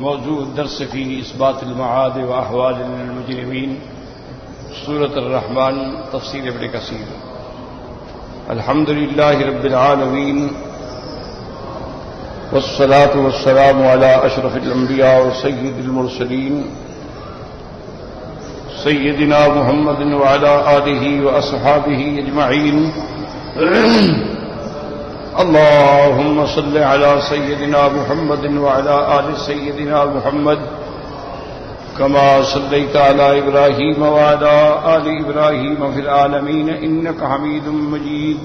موضوع الدرس فيه إثبات المعاد وأحوال المجرمين سورة الرحمن تفسير ابن كثير. الحمد لله رب العالمين والصلاة والسلام على أشرف الأنبياء وسيد المرسلين سيدنا محمد وعلى آله وأصحابه أجمعين. اللهم صل على سيدنا محمد وعلى آل سيدنا محمد كما صليت على إبراهيم وعلى آل إبراهيم في العالمين إنك حميد مجيد.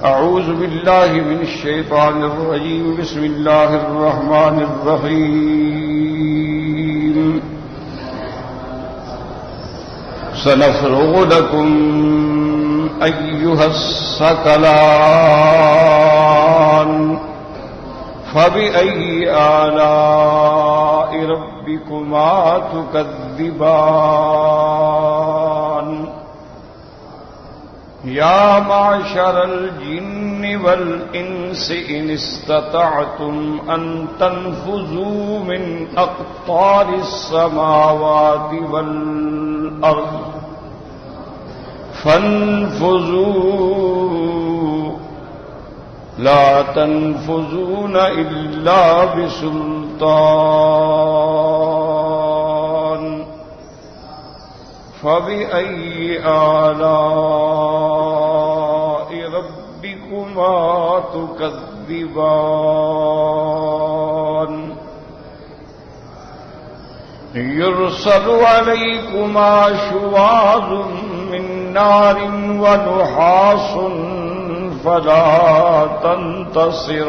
أعوذ بالله من الشيطان الرجيم. بسم الله الرحمن الرحيم. سنفرغ لكم أيها الثقلان فبأي آلاء ربكما تكذبان. يا معشر الجن والإنس إن استطعتم أن تنفذوا من أقطار السماوات والأرض فانفذوا لا تنفذون إلا بسلطان. فبأي آلاء ربكما تكذبان. يرسل عليكما شواظ من نار ونحاس فلا تنتصران.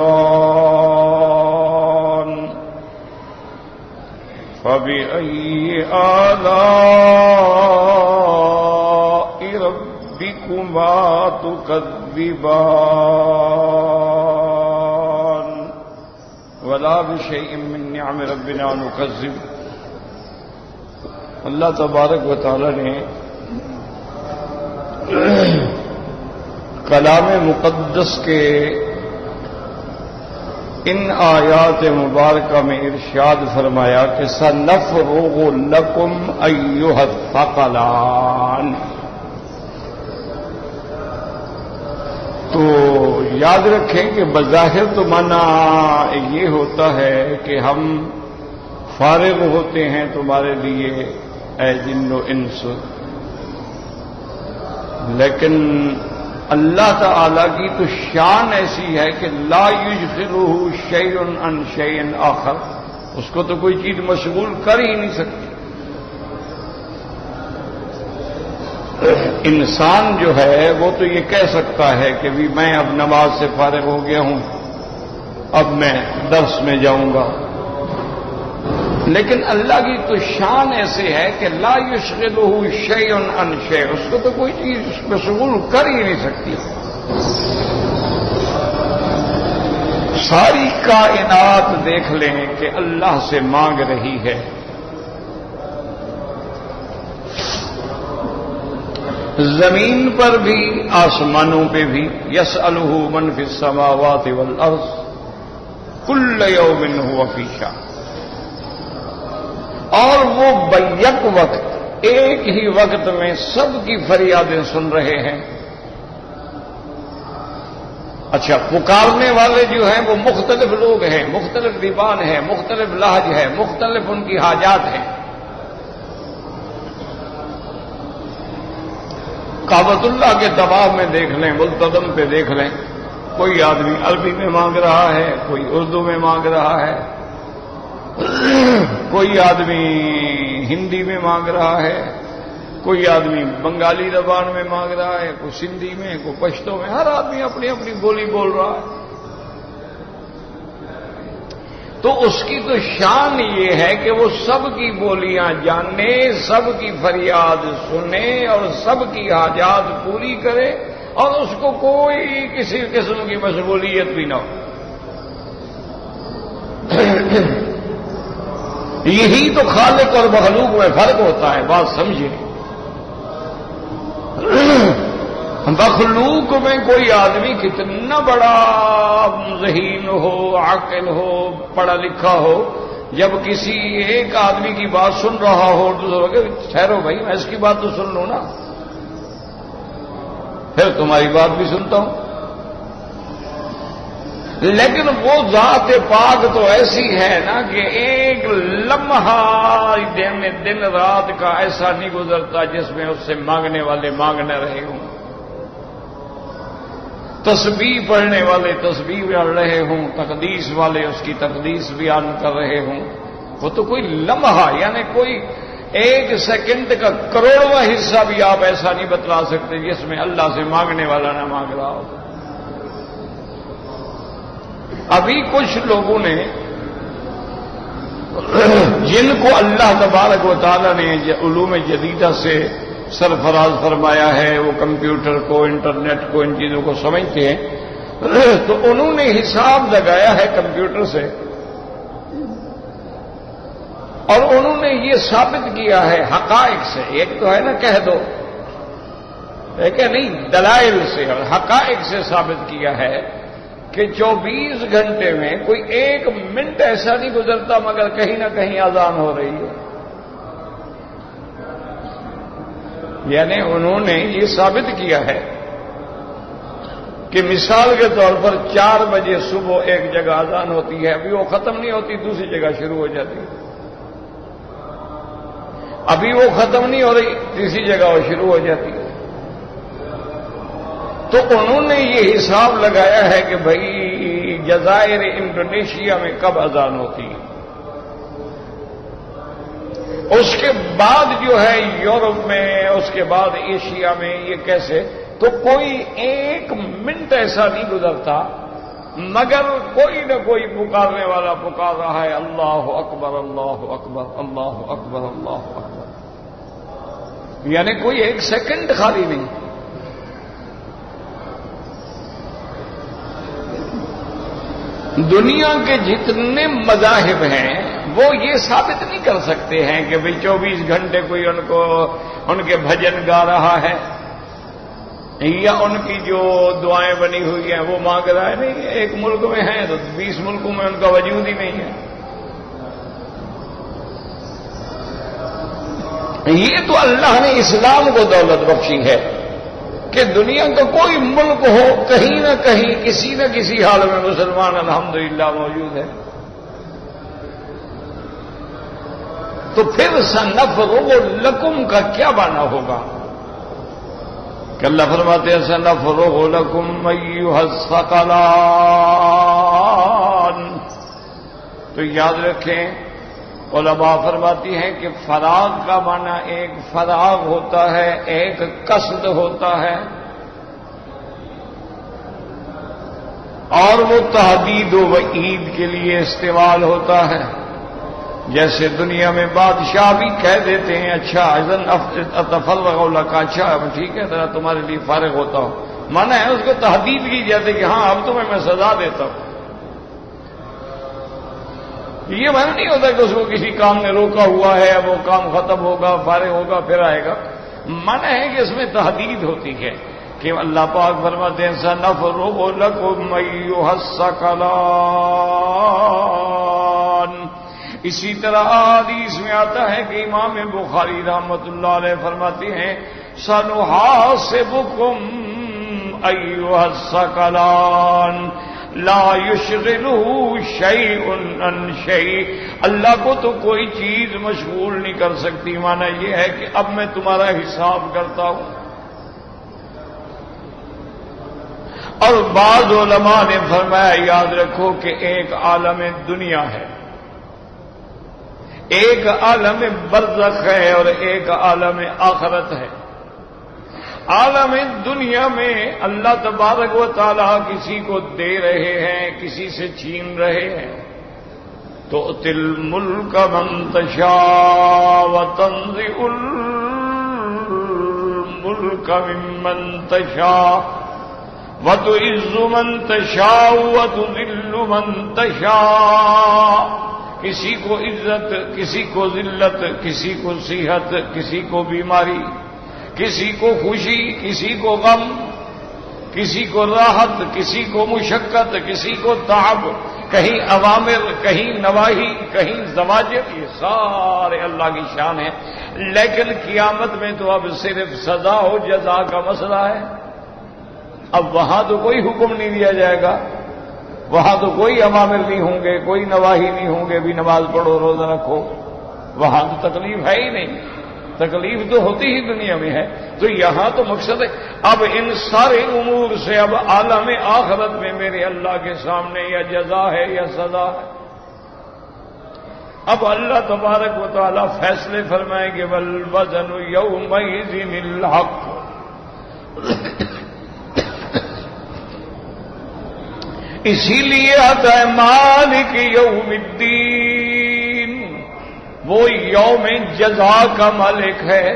فبأي آلاء ربكما تكذبان. ولا بشيء من نعم ربنا نكذب. اللہ تبارک و تعالی نے کلام مقدس کے ان آیات مبارکہ میں ارشاد فرمایا کہ سنفرغ لکم ایھا الثقلان. تو یاد رکھیں کہ بظاہر تو معنی یہ ہوتا ہے کہ ہم فارغ ہوتے ہیں تمہارے لیے اے جن و انس، لیکن اللہ تعالی کی تو شان ایسی ہے کہ لا یشغلہ شیء عن شیء آخر، اس کو تو کوئی چیز مشغول کر ہی نہیں سکتی. انسان جو ہے وہ تو یہ کہہ سکتا ہے کہ بھی میں اب نماز سے فارغ ہو گیا ہوں، اب میں درس میں جاؤں گا، لیکن اللہ کی تو شان ایسے ہے کہ لا یشغلہ شیء عن شیء، اس کو تو کوئی چیز مشغول کر ہی نہیں سکتی. ساری کائنات دیکھ لیں کہ اللہ سے مانگ رہی ہے. زمین پر بھی آسمانوں پہ بھی یسألہ من فی السماوات والارض کل یوم ھو فی شأن. اور وہ بیک وقت ایک ہی وقت میں سب کی فریادیں سن رہے ہیں. اچھا، پکارنے والے جو ہیں وہ مختلف لوگ ہیں، مختلف زبان ہے، مختلف لہج ہے، مختلف ان کی حاجات ہیں. کعبۃ اللہ کے طواف میں دیکھ لیں، ملتزم پہ دیکھ لیں، کوئی آدمی عربی میں مانگ رہا ہے، کوئی اردو میں مانگ رہا ہے، کوئی آدمی ہندی میں مانگ رہا ہے، کوئی آدمی بنگالی زبان میں مانگ رہا ہے، کوئی سندھی میں، کوئی پشتو میں، ہر آدمی اپنی اپنی بولی بول رہا ہے. تو اس کی تو شان یہ ہے کہ وہ سب کی بولیاں جانے، سب کی فریاد سنے اور سب کی حاجات پوری کرے، اور اس کو کوئی کسی قسم کی مشغولیت بھی نہ ہو. یہی تو خالق اور مخلوق میں فرق ہوتا ہے، بات سمجھے. مخلوق میں کوئی آدمی کتنا بڑا ذہین ہو، عاقل ہو، پڑھا لکھا ہو، جب کسی ایک آدمی کی بات سن رہا ہو تو ٹھہرو بھائی میں اس کی بات تو سن لوں نا، پھر تمہاری بات بھی سنتا ہوں۔ لیکن وہ ذات پاک تو ایسی ہے نا کہ ایک لمحہ دن رات کا ایسا نہیں گزرتا جس میں اس سے مانگنے والے مانگ نہ رہے ہوں، تسبیح پڑھنے والے تسبیح پڑھ رہے ہوں، تقدیس والے اس کی تقدیس بیان کر رہے ہوں۔ وہ تو کوئی لمحہ یعنی کوئی ایک سیکنڈ کا کروڑواں حصہ بھی آپ ایسا نہیں بتلا سکتے جس میں اللہ سے مانگنے والا نہ مانگ رہا ہو۔ ابھی کچھ لوگوں نے جن کو اللہ تبارک و تعالیٰ نے علوم جدیدہ سے سرفراز فرمایا ہے، وہ کمپیوٹر کو، انٹرنیٹ کو، ان چیزوں کو سمجھتے ہیں، تو انہوں نے حساب لگایا ہے کمپیوٹر سے، اور انہوں نے یہ ثابت کیا ہے حقائق سے۔ ایک تو ہے نا کہہ دو، ایک ہے نہیں، دلائل سے اور حقائق سے ثابت کیا ہے کہ 24 گھنٹے میں کوئی ایک منٹ ایسا نہیں گزرتا مگر کہیں نہ کہیں اذان ہو رہی ہے۔ یعنی انہوں نے یہ ثابت کیا ہے کہ مثال کے طور پر 4 بجے صبح ایک جگہ اذان ہوتی ہے، ابھی وہ ختم نہیں ہوتی، دوسری جگہ شروع ہو جاتی ہے، ابھی وہ ختم نہیں ہو رہی، تیسری جگہ وہ شروع ہو جاتی ہے۔ تو انہوں نے یہ حساب لگایا ہے کہ بھائی جزائر انڈونیشیا میں کب اذان ہوتی ہے، اس کے بعد جو ہے یورپ میں، اس کے بعد ایشیا میں، یہ کیسے؟ تو کوئی ایک منٹ ایسا نہیں گزرتا مگر کوئی نہ کوئی پکارنے والا پکار رہا ہے، اللہ اکبر اللہ اکبر اللہ اکبر اللہ اکبر، یعنی کوئی ایک سیکنڈ خالی نہیں۔ دنیا کے جتنے مذاہب ہیں وہ یہ ثابت نہیں کر سکتے ہیں کہ بھئی 24 گھنٹے کوئی ان کے بھجن گا رہا ہے یا ان کی جو دعائیں بنی ہوئی ہیں وہ مانگ رہا ہے۔ نہیں، ایک ملک میں ہیں تو 20 ملکوں میں ان کا وجود ہی نہیں ہے۔ یہ تو اللہ نے اسلام کو دولت بخشی ہے کہ دنیا کا کوئی ملک ہو، کہیں نہ کہیں کسی نہ کسی حال میں مسلمان الحمدللہ موجود ہے۔ تو پھر سنفرغ لکم کا کیا معنی ہوگا کہ اللہ فرماتے ہیں سنفرغ لکم ایھا الثقلان، تو یاد رکھیں علماء فرماتی ہیں کہ فراغ کا معنی ایک فراغ ہوتا ہے، ایک قصد ہوتا ہے، اور وہ تحدید و وعید کے لیے استعمال ہوتا ہے۔ جیسے دنیا میں بادشاہ بھی کہہ دیتے ہیں اچھا اذن اتفرغ لک، اچھا ٹھیک ہے ذرا تمہارے لیے فارغ ہوتا ہوں، مانا ہے اس کو تحدید کی جاتی کہ ہاں اب تمہیں میں سزا دیتا ہوں۔ یہ معنی نہیں ہوتا کہ اس کو کسی کام نے روکا ہوا ہے، اب وہ کام ختم ہوگا، فارغ ہوگا، پھر آئے گا۔ معنی ہے کہ اس میں تحدید ہوتی ہے کہ اللہ پاک فرماتے ہیں سنفرغ لکم ایھا الثقلان۔ اسی طرح حدیث میں آتا ہے کہ امام بخاری رحمۃ اللہ علیہ فرماتے ہیں سنحاسبکم ایھا الثقلان لا یشغلہ شیء عن شیء، اللہ کو تو کوئی چیز مشغول نہیں کر سکتی، معنی یہ ہے کہ اب میں تمہارا حساب کرتا ہوں۔ اور بعض علماء نے فرمایا یاد رکھو کہ ایک عالم دنیا ہے، ایک عالم برزخ ہے اور ایک عالم آخرت ہے۔ عالم دنیا میں اللہ تبارک و تعالی کسی کو دے رہے ہیں، کسی سے چھین رہے ہیں، تؤتی الملک من تشاء وتنزع الملک ممن تشاء وتعز من تشاء وتذل من تشاء، کسی کو عزت، کسی کو ذلت، کسی کو صحت، کسی کو بیماری، کسی کو خوشی، کسی کو غم، کسی کو راحت، کسی کو مشقت، کسی کو تعب، کہیں اوامر، کہیں نواہی، کہیں زواجر، یہ سارے اللہ کی شان ہے. لیکن قیامت میں تو اب صرف سزا و جزا کا مسئلہ ہے. اب وہاں تو کوئی حکم نہیں دیا جائے گا، وہاں تو کوئی اوامر نہیں ہوں گے، کوئی نواہی نہیں ہوں گے، بھی نماز پڑھو روزہ رکھو. وہاں تو تکلیف ہے ہی نہیں. تکلیف تو ہوتی ہی دنیا میں ہے. تو یہاں تو مقصد ہے اب ان سارے امور سے اب عالم آخرت میں میرے اللہ کے سامنے یا جزا ہے یا سزا ہے. اب اللہ تبارک و تعالی فیصلے فرمائیں گے والوزن یومئذ الحق. اسی لیے آتا ہے مالک یوم الدین، وہ یوم جزا کا مالک ہے.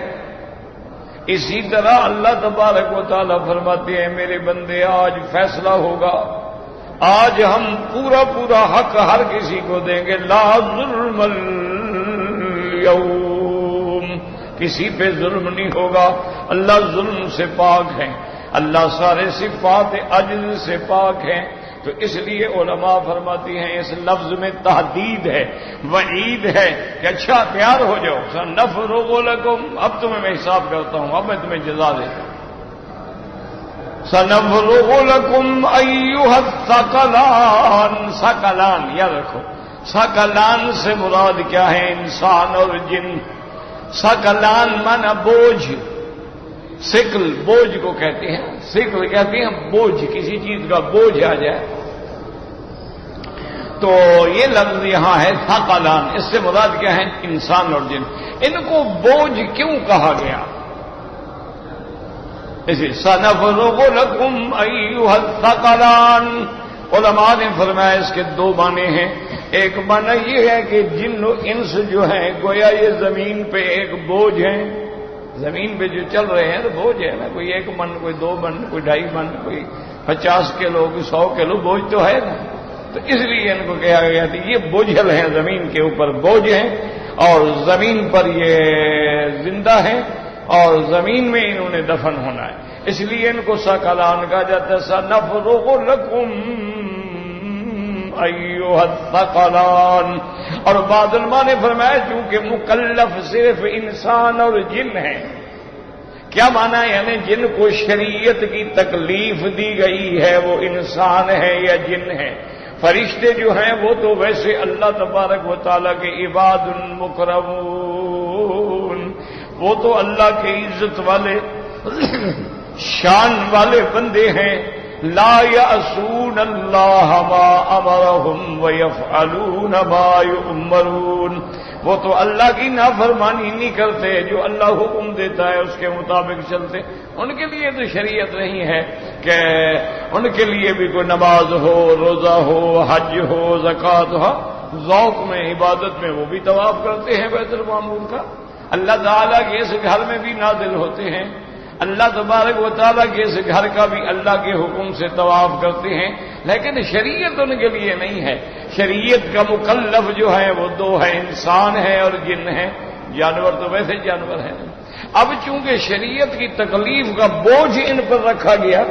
اسی طرح اللہ تبارک و تعالی فرماتے ہیں میرے بندے آج فیصلہ ہوگا، آج ہم پورا پورا حق ہر کسی کو دیں گے. لا ظلم اليوم، کسی پہ ظلم نہیں ہوگا. اللہ ظلم سے پاک ہے، اللہ سارے صفات عجز سے پاک ہیں. تو اس لیے علماء فرماتی ہیں اس لفظ میں تحدید ہے، وعید ہے کہ اچھا تیار ہو جاؤ، سنفرغ لکم، اب تمہیں میں حساب کرتا ہوں، اب میں تمہیں جزا دیتا ہوں. سنفرغ لکم ایھا الثقلان. ثقلان یاد رکھو، ثقلان سے مراد کیا ہے؟ انسان اور جن. ثقلان مانا بوجھ، سکل بوجھ کو کہتے ہیں، سکل کہتے ہیں بوجھ، کسی چیز کا بوجھ آ جائے. تو یہ لفظ یہاں ہے ثقلان، اس سے مراد کیا ہے؟ انسان اور جن. ان کو بوجھ کیوں کہا گیا؟ اسی سنفرغ لکم ایھا الثقلان. علماء نے فرمایا اس کے دو معنی ہیں. ایک معنی یہ ہے کہ جن و انس جو ہیں گویا یہ زمین پہ ایک بوجھ ہیں. زمین پہ جو چل رہے ہیں تو بوجھ ہے نا، کوئی 1 من، کوئی 2 من، کوئی 2.5 من، کوئی 50 کلو، کوئی 100 کلو، بوجھ تو ہے نا. تو اس لیے ان کو کہا گیا کہ یہ بوجھل ہیں، زمین کے اوپر بوجھ ہیں، اور زمین پر یہ زندہ ہیں، اور زمین میں انہوں نے دفن ہونا ہے. اس لیے ان کو ثقلان کہا جاتا ہے. سنفرغ لکم ایھا الثقلان. اور بعض علماء نے فرمایا چونکہ مکلف صرف انسان اور جن ہیں. کیا معنی؟ یعنی جن کو شریعت کی تکلیف دی گئی ہے وہ انسان ہے یا جن ہے. فرشتے جو ہیں وہ تو ویسے اللہ تبارک و تعالیٰ کے عباد مکرمون، وہ تو اللہ کے عزت والے شان والے بندے ہیں. لا یعصون اللہ ما امرہم ویفعلون ما یؤمرون. وہ تو اللہ کی نافرمانی نہیں کرتے، جو اللہ حکم دیتا ہے اس کے مطابق چلتے. ان کے لیے تو شریعت نہیں ہے کہ ان کے لیے بھی کوئی نماز ہو، روزہ ہو، حج ہو، زکوٰۃ ہو. ذوق میں، عبادت میں وہ بھی طواف کرتے ہیں بیت المعمور کا. اللہ تعالیٰ کے اس گھر میں بھی نازل ہوتے ہیں. اللہ تبارک و تعالیٰ کے اس گھر کا بھی اللہ کے حکم سے طواف کرتے ہیں. لیکن شریعت ان کے لیے نہیں ہے. شریعت کا مکلف جو ہے وہ 2 ہے، انسان ہے اور جن ہے. جانور تو ویسے جانور ہیں. اب چونکہ شریعت کی تکلیف کا بوجھ ان پر رکھا گیا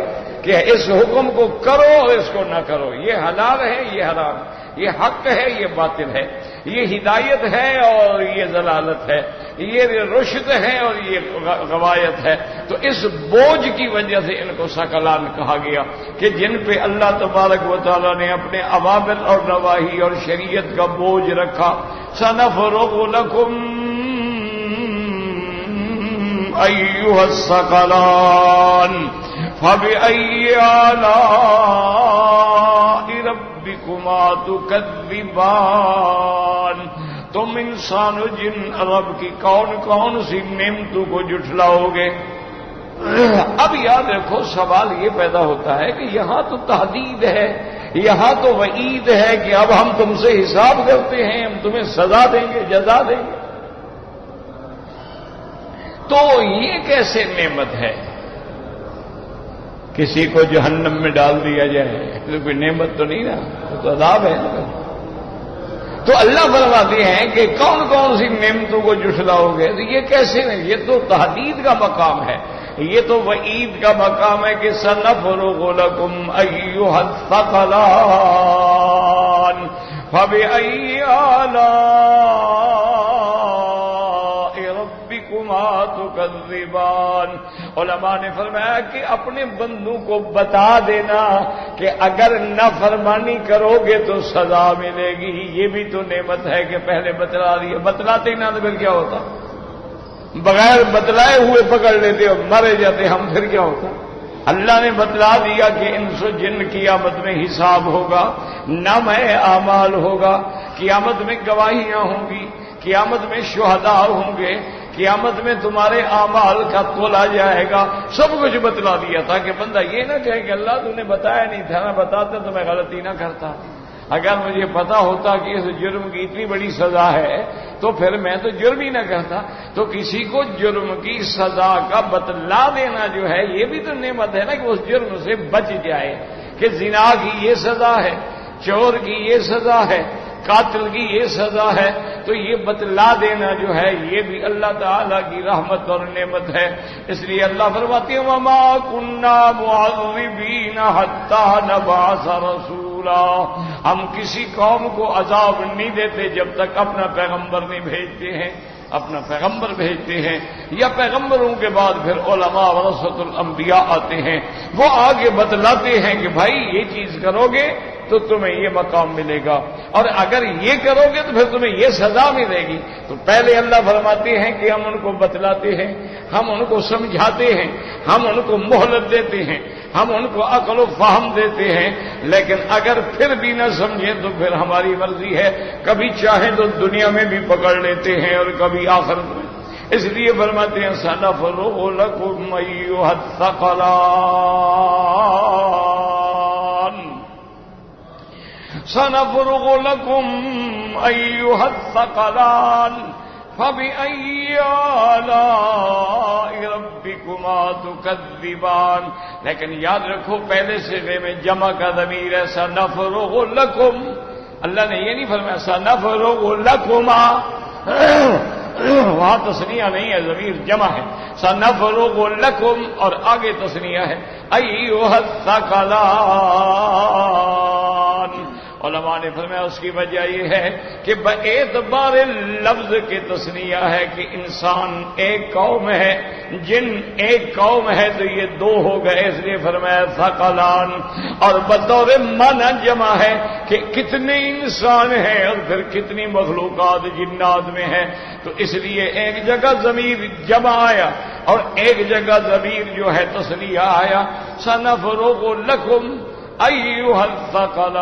کہ اس حکم کو کرو اور اس کو نہ کرو، یہ حلال ہے، یہ حرام، یہ حق ہے، یہ باطل ہے، یہ ہدایت ہے اور یہ ضلالت ہے، یہ رشد ہے اور یہ غوایت ہے. تو اس بوجھ کی وجہ سے ان کو ثقلان کہا گیا کہ جن پہ اللہ تبارک و تعالیٰ نے اپنے اوامر اور نواہی اور شریعت کا بوجھ رکھا. سنفرغ لکم ایھا الثقلان فبأي آلاء ربكما تكذبان. تم انسان و جن رب کی کون کون سی نعمتوں کو جھٹلاؤ گے؟ اب یاد رکھو سوال یہ پیدا ہوتا ہے کہ یہاں تو تحدید ہے، یہاں تو وعید ہے کہ اب ہم تم سے حساب کرتے ہیں، ہم تمہیں سزا دیں گے، جزا دیں گے. تو یہ کیسے نعمت ہے؟ کسی کو جہنم میں ڈال دیا جائے تو کوئی نعمت تو نہیں نا، وہ تو عذاب ہے. تو اللہ فرماتے ہیں کہ کون کون سی نعمتوں کو جھٹلاؤ گے؟ تو یہ کیسے نہیں؟ یہ تو تحدید کا مقام ہے، یہ تو وعید کا مقام ہے کہ سنفرغ لکم ایھا الثقلان. فبأي آلاء ربكما تكذبان۔ علماء نے فرمایا کہ اپنے بندوں کو بتا دینا کہ اگر نافرمانی کرو گے تو سزا ملے گی، یہ بھی تو نعمت ہے کہ پہلے بتلا دیا، بتلاتے ہی نہ تو پھر کیا ہوتا؟ بغیر بتلائے ہوئے پکڑ لیتے اور مرے جاتے ہم، پھر کیا ہوتا؟ اللہ نے بتلا دیا کہ انس و جن قیامت میں حساب ہوگا، نام اعمال ہوگا، قیامت میں گواہیاں ہوں گی، قیامت میں شہداء ہوں گے، قیامت میں تمہارے اعمال کا تولا جائے گا، سب کچھ بتلا دیا تھا کہ بندہ یہ نہ کہے کہ اللہ تو نے بتایا نہیں تھا، نہ بتاتا تو میں غلطی نہ کرتا، اگر مجھے پتا ہوتا کہ اس جرم کی اتنی بڑی سزا ہے تو پھر میں تو جرم ہی نہ کرتا۔ تو کسی کو جرم کی سزا کا بتلا دینا جو ہے یہ بھی تو نعمت ہے نا کہ اس جرم سے بچ جائے، کہ زنا کی یہ سزا ہے، چور کی یہ سزا ہے، قاتل کی یہ سزا ہے، تو یہ بتلا دینا جو ہے یہ بھی اللہ تعالیٰ کی رحمت اور نعمت ہے۔ اس لیے اللہ فرماتے ہیں وَمَا كُنَّا مُعَذِّبِينَ حَتَّى نَبْعَثَ رَسُولًا، ہم کسی قوم کو عذاب نہیں دیتے جب تک اپنا پیغمبر نہیں بھیجتے ہیں، اپنا پیغمبر بھیجتے ہیں، یا پیغمبروں کے بعد پھر علماء ورثۃ الانبیاء آتے ہیں، وہ آگے بتلاتے ہیں کہ بھائی یہ چیز کرو گے تو تمہیں یہ مقام ملے گا، اور اگر یہ کرو گے تو پھر تمہیں یہ سزا ملے گی۔ تو پہلے اللہ فرماتے ہیں کہ ہم ان کو بتلاتے ہیں، ہم ان کو سمجھاتے ہیں، ہم ان کو مہلت دیتے ہیں، ہم ان کو عقل و فہم دیتے ہیں، لیکن اگر پھر بھی نہ سمجھیں تو پھر ہماری مرضی ہے، کبھی چاہیں تو دنیا میں بھی پکڑ لیتے ہیں اور کبھی آخرت میں۔ اس لیے فرماتے ہیں سَنَفْرُغُ لَكُمْ أَيُّهَ الثَّقَلَانِ، سَنَفْرُغُ لَكُمْ أَيُّهَ الثَّقَلَانِ فَبِأَيِّ آلَاءِ رَبِّكُمَا تُكَذِّبَانِ۔ لیکن یاد رکھو پہلے صیغے میں جمع کا ضمیر ہے سَنَفْرُغُ لَكُمْ، اللہ نے یہ نہیں فرمایا سَنَفْرُغُ لَكُمَا، وہاں تثنیہ نہیں ہے، ضمیر جمع ہے، سَنَفْرُغُ لَكُمْ اور آگے تثنیہ ہے أَيُّهَ الثَّقَلَانِ۔ علماء نے فرمایا اس کی وجہ یہ ہے کہ باعتبار لفظ کے تثنیہ ہے کہ انسان ایک قوم ہے، جن ایک قوم ہے تو یہ دو ہو گئے، اس لیے فرمایا ثقلان، اور بطور معنی جمع ہے کہ کتنے انسان ہیں اور پھر کتنی مخلوقات جنات میں ہیں، تو اس لیے ایک جگہ ضمیر جمع آیا اور ایک جگہ ضمیر جو ہے تثنیہ آیا سَنَفْرُغُ لَكُمْ أَيُّهَ الثَّقَلَانِ،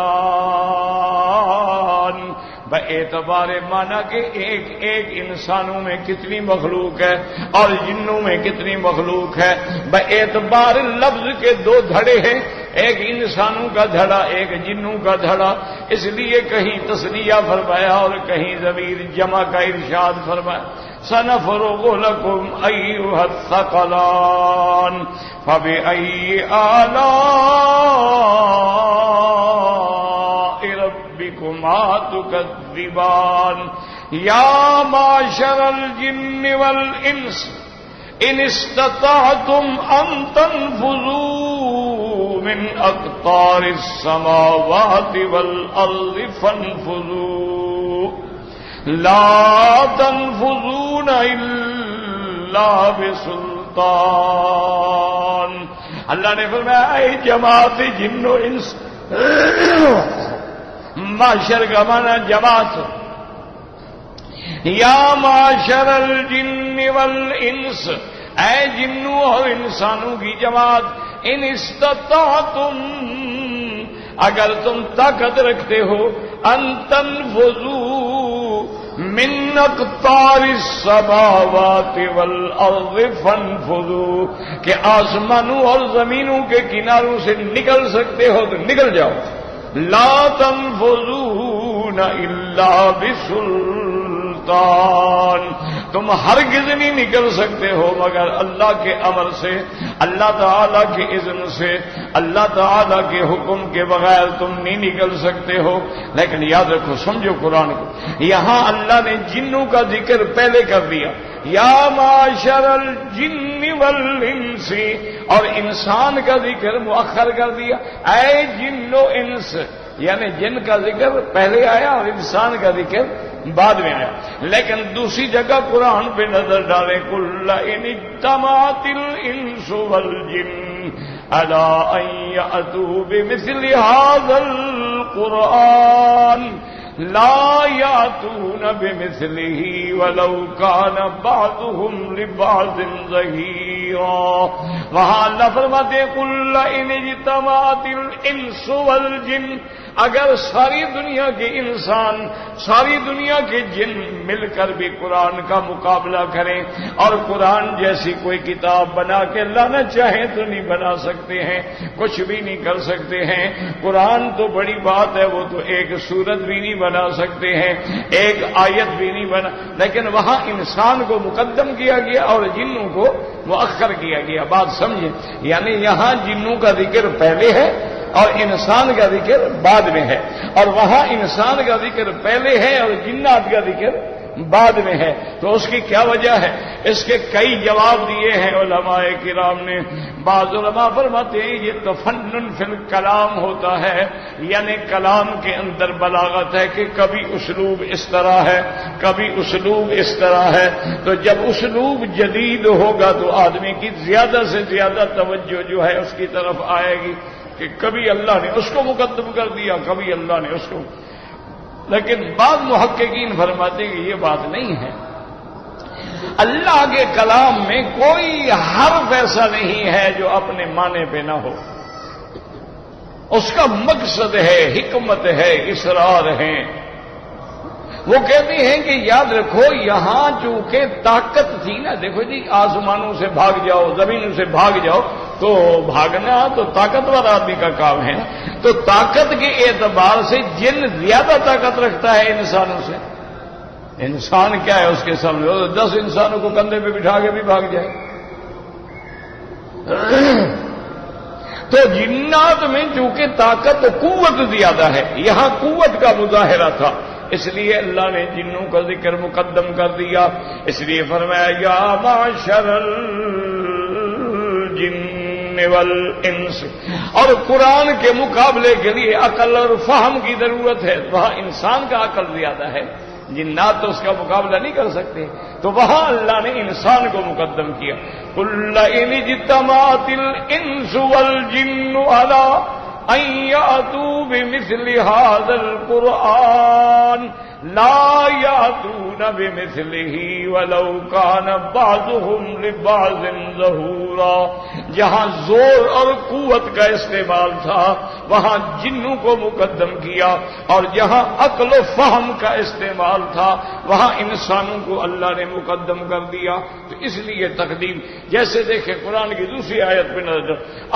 باعتبار معنی کہ ایک ایک انسانوں میں کتنی مخلوق ہے اور جنوں میں کتنی مخلوق ہے، باعتبار لفظ کے دو دھڑے ہیں، ایک انسانوں کا دھڑا ایک جنوں کا دھڑا، اس لیے کہیں تثنیہ فرمایا اور کہیں ضمیر جمع کا ارشاد فرمایا سَنَفْرُغُ لَكُمْ أَيُّهَ الثَّقَلَانِ فَبِأَيِّ آلَاءِ رَبِّكُمَا تُكَذِّبَانِ يَا مَعْشَرَ الْجِنِّ وَالْإِنسِ إِنِ اسْتَطَعْتُمْ أَن تَنفُذُوا مِنْ أَقْطَارِ السَّمَاوَاتِ وَالْأَرْضِ فَانفُذُوا لَا تَنفُذُونَ إِلَّا بِسُلْطَانٍ۔ اللہ نے فرمایا اے جماعت جن و انس، معاشر کا معنی جماعت، یا معاشر الجن والانس، اے جنوں اور انسانوں کی جماعت، ان استطعتم، اگر تم طاقت رکھتے ہو، ان تنفذوا من اقطار السماوات والارض فانفذوا، کہ آسمانوں اور زمینوں کے کناروں سے نکل سکتے ہو تو نکل جاؤ، لا تنفذون الا بسلطان، تم ہرگز نہیں نکل سکتے ہو مگر اللہ کے امر سے، اللہ تعالیٰ کے اذن سے، اللہ تعالیٰ کے حکم کے بغیر تم نہیں نکل سکتے ہو۔ لیکن یاد رکھو، سمجھو قرآن کو، یہاں اللہ نے جنوں کا ذکر پہلے کر دیا، یا معاشر الجن والانس، اور انسان کا ذکر مؤخر کر دیا، اے جن و انس، یعنی جن کا ذکر پہلے آیا اور انسان کا ذکر بعد میں آیا. لیکن دوسری جگہ قرآن پہ نظر ڈالیں کل ان اجتمعت الانس والجن علی ان یأتوا بمثل هذا القرآن لا یأتون بمثله ولو كان بعضهم لبعض ظہیرا. وہاں اللہ فرماتے کل ان اجتمعت الانس والجن، اگر ساری دنیا کے انسان ساری دنیا کے جن مل کر بھی قرآن کا مقابلہ کریں اور قرآن جیسی کوئی کتاب بنا کے لانا چاہیں تو نہیں بنا سکتے ہیں، کچھ بھی نہیں کر سکتے ہیں. قرآن تو بڑی بات ہے، وہ تو ایک سورت بھی نہیں بنا سکتے ہیں، ایک آیت بھی نہیں بنا، لیکن وہاں انسان کو مقدم کیا گیا اور جنوں کو مؤخر کیا گیا. بات سمجھیں، یعنی یہاں جنوں کا ذکر پہلے ہے اور انسان کا ذکر بعد میں ہے، اور وہاں انسان کا ذکر پہلے ہے اور جنات کا ذکر بعد میں ہے. تو اس کی کیا وجہ ہے؟ اس کے کئی جواب دیے ہیں علماء کرام نے. بعض علماء فرماتے ہیں یہ تفنن فی الکلام ہوتا ہے، یعنی کلام کے اندر بلاغت ہے کہ کبھی اسلوب اس طرح ہے کبھی اسلوب اس طرح ہے. تو جب اسلوب جدید ہوگا تو آدمی کی زیادہ سے زیادہ توجہ جو ہے اس کی طرف آئے گی کہ کبھی اللہ نے اس کو مقدم کر دیا کبھی اللہ نے اس کو. لیکن بعض محققین فرماتے ہیں کہ یہ بات نہیں ہے. اللہ کے کلام میں کوئی حرف ایسا نہیں ہے جو اپنے معنی پہ نہ ہو. اس کا مقصد ہے، حکمت ہے، اسرار ہے. وہ کہتے ہیں کہ یاد رکھو یہاں چونکہ طاقت تھی نا، دیکھو جی آسمانوں سے بھاگ جاؤ زمینوں سے بھاگ جاؤ تو بھاگنا تو طاقتور آدمی کا کام ہے. تو طاقت کے اعتبار سے جن زیادہ طاقت رکھتا ہے انسانوں سے. انسان کیا ہے اس کے سامنے؟ 10 انسانوں کو کندھے پہ بٹھا کے بھی بھاگ جائے. تو جنات میں چونکہ طاقت قوت زیادہ ہے، یہاں قوت کا مظاہرہ تھا، اس لیے اللہ نے جنوں کا ذکر مقدم کر دیا. اس لیے فرمایا یا معشر الجن والانس. اور قرآن کے مقابلے کے لیے عقل اور فہم کی ضرورت ہے. وہاں انسان کا عقل زیادہ ہے، جنات تو اس کا مقابلہ نہیں کر سکتے. تو وہاں اللہ نے انسان کو مقدم کیا. قل ان اجتمعت الانس والجن علی ان یأتوا بمثل هذا القرآن لا یأتون بمثله ولو كان بعضهم لبعض ظہورا. جہاں زور اور قوت کا استعمال تھا وہاں جنوں کو مقدم کیا، اور جہاں عقل و فہم کا استعمال تھا وہاں انسانوں کو اللہ نے مقدم کر دیا. تو اس لیے تقدیم، جیسے دیکھیں قرآن کی دوسری آیت پہ نظر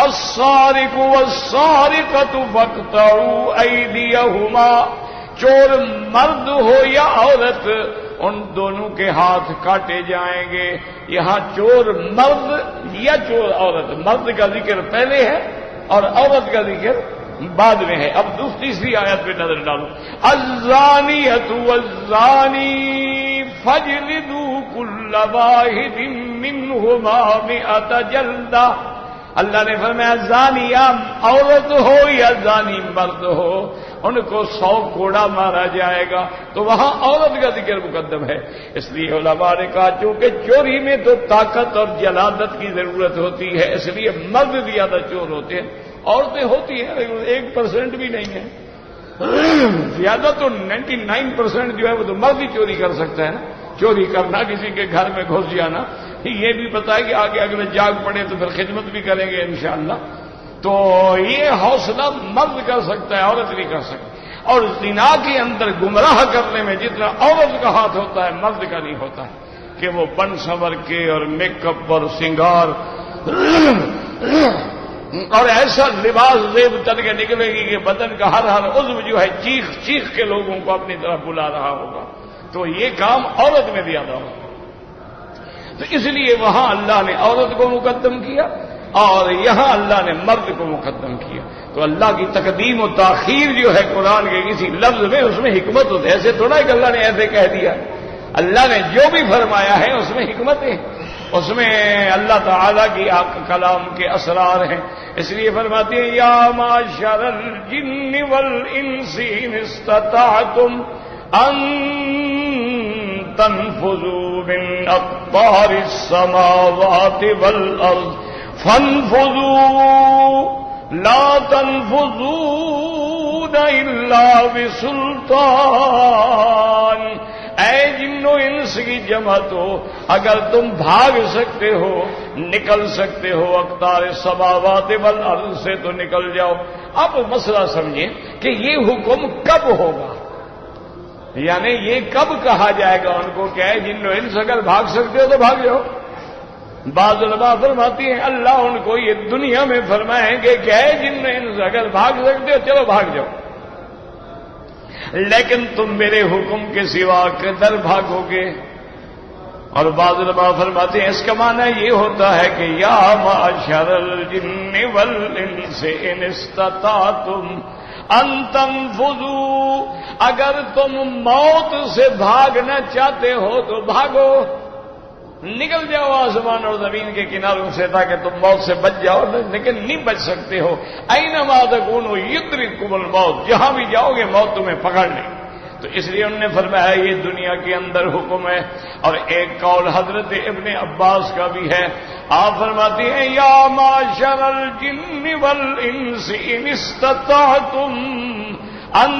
السارق والسارقۃ فاقطعوا ایدیہما. چور مرد ہو یا عورت ان دونوں کے ہاتھ کاٹے جائیں گے. یہاں چور مرد یا چور عورت، مرد کا ذکر پہلے ہے اور عورت کا ذکر بعد میں ہے. اب تیسری آیت پہ نظر ڈالو الزانیۃ والزانی فاجلدوا کل واحد منہما 100 جلدہ. اللہ نے فرمایا زانیہ عورت ہو یا زانی مرد ہو ان کو 100 کوڑا مارا جائے گا. تو وہاں عورت کا ذکر مقدم ہے. اس لیے علماء نے کہا چونکہ چوری میں تو طاقت اور جلادت کی ضرورت ہوتی ہے اس لیے مرد زیادہ چور ہوتے ہیں. عورتیں ہوتی ہیں لیکن 1% بھی نہیں ہے. زیادہ تو 99% جو ہے وہ تو مرد ہی چوری کر سکتا ہے نا. چوری کرنا، کسی کے گھر میں گھس جانا، یہ بھی پتا ہے کہ آگے اگر جاگ پڑے تو پھر خدمت بھی کریں گے انشاءاللہ. تو یہ حوصلہ مرد کر سکتا ہے، عورت نہیں کر سکتی. اور زنا کے اندر گمراہ کرنے میں جتنا عورت کا ہاتھ ہوتا ہے مرد کا نہیں ہوتا ہے کہ وہ بن سنور کے اور میک اپ اور سنگار اور ایسا لباس زیب تن کے نکلے گی کہ بدن کا ہر عضو جو ہے چیخ چیخ کے لوگوں کو اپنی طرف بلا رہا ہوگا. تو یہ کام عورت میں زیادہ ہوگا. تو اس لیے وہاں اللہ نے عورت کو مقدم کیا اور یہاں اللہ نے مرد کو مقدم کیا. تو اللہ کی تقدیم و تاخیر جو ہے قرآن کے کسی لفظ میں اس میں حکمت ہوتی ہے. ایسے تھوڑا کہ اللہ نے ایسے کہہ دیا. اللہ نے جو بھی فرمایا ہے اس میں حکمت ہے. اس میں اللہ تعالیٰ کی کلام کے اسرار ہیں. اس لیے فرماتے ہیں یا معشر الجن والانس ان استطعتم ان تنفذوا من اقطار السماوات والارض فانفذوا لا تنفذون الا بسلطان. اے جن و انس کی جماعت ہو، اگر تم بھاگ سکتے ہو، نکل سکتے ہو اقطار السماوات والارض سے تو نکل جاؤ. اب مسئلہ سمجھیں کہ یہ حکم کب ہوگا، یعنی یہ کب کہا جائے گا ان کو کہ اے جن و انس اگر بھاگ سکتے ہو تو بھاگ جاؤ. بعض علماء فرماتی ہیں اللہ ان کو یہ دنیا میں فرمائیں گے کہ اے جن و انس اگر بھاگ سکتے ہو چلو بھاگ جاؤ، لیکن تم میرے حکم کے سوا کدھر بھاگو گے. اور بعض علماء فرماتے ہیں اس کا معنی یہ ہوتا ہے کہ یا معشر الجن والانس ان استطعتم ان تنفذوا، اگر تم موت سے بھاگنا چاہتے ہو تو بھاگو، نکل جاؤ آسمان اور زمین کے کناروں سے تاکہ تم موت سے بچ جاؤ، لیکن نہیں بچ سکتے ہو. اینما تکونوا یدرککم الموت، جہاں بھی جاؤ گے موت تمہیں پکڑ لے. تو اس لیے انہوں نے فرمایا یہ دنیا کے اندر حکم ہے. اور ایک قول حضرت ابن عباس کا بھی ہے، آپ فرماتے ہیں یا معشر الجن والانس ان استطعتم ان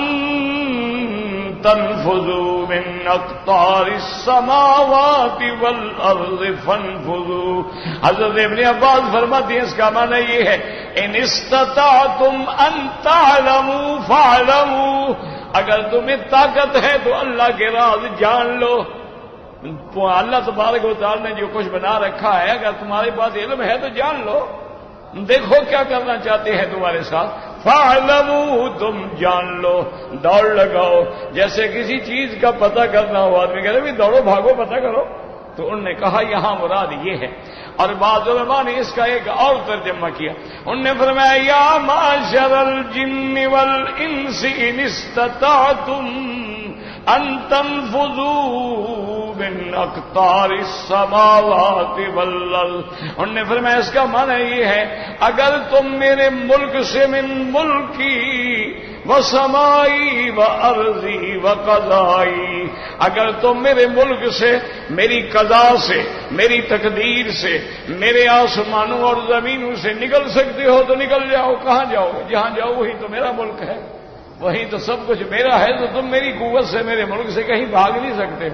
تنفذوا من اقطار السماوات والارض فانفذوا. حضرت ابن عباس فرماتے ہیں اس کا معنی یہ ہے ان استطعتم ان تعلموا فاعلموا، اگر تمہیں طاقت ہے تو اللہ کے راز جان لو. اللہ تبارک و تعالی نے جو کچھ بنا رکھا ہے اگر تمہارے پاس علم ہے تو جان لو، دیکھو کیا کرنا چاہتے ہیں تمہارے ساتھ. فاعلموا، تم جان لو، دوڑ لگاؤ. جیسے کسی چیز کا پتہ کرنا ہو، آدمی کہتے ہیں دوڑو بھاگو پتہ کرو، تو انہوں نے کہا یہاں مراد یہ ہے. اور بعض علماء نے اس کا ایک اور ترجمہ کیا، انہوں نے فرمایا یا معشر الجن والانس ان استطعتم ان تنفذوا من اقطار السماوات والارض. انہوں نے فرمایا اس کا معنی یہ ہے اگر تم میرے ملک سے من ملکی وسمائی وارضی وقضائی، اگر تم میرے ملک سے، میری قضا سے، میری تقدیر سے، میرے آسمانوں اور زمینوں سے نکل سکتے ہو تو نکل جاؤ. کہاں جاؤ؟ جہاں جاؤ وہی تو میرا ملک ہے، وہی تو سب کچھ میرا ہے. تو تم میری قوت سے میرے ملک سے کہیں بھاگ نہیں سکتے.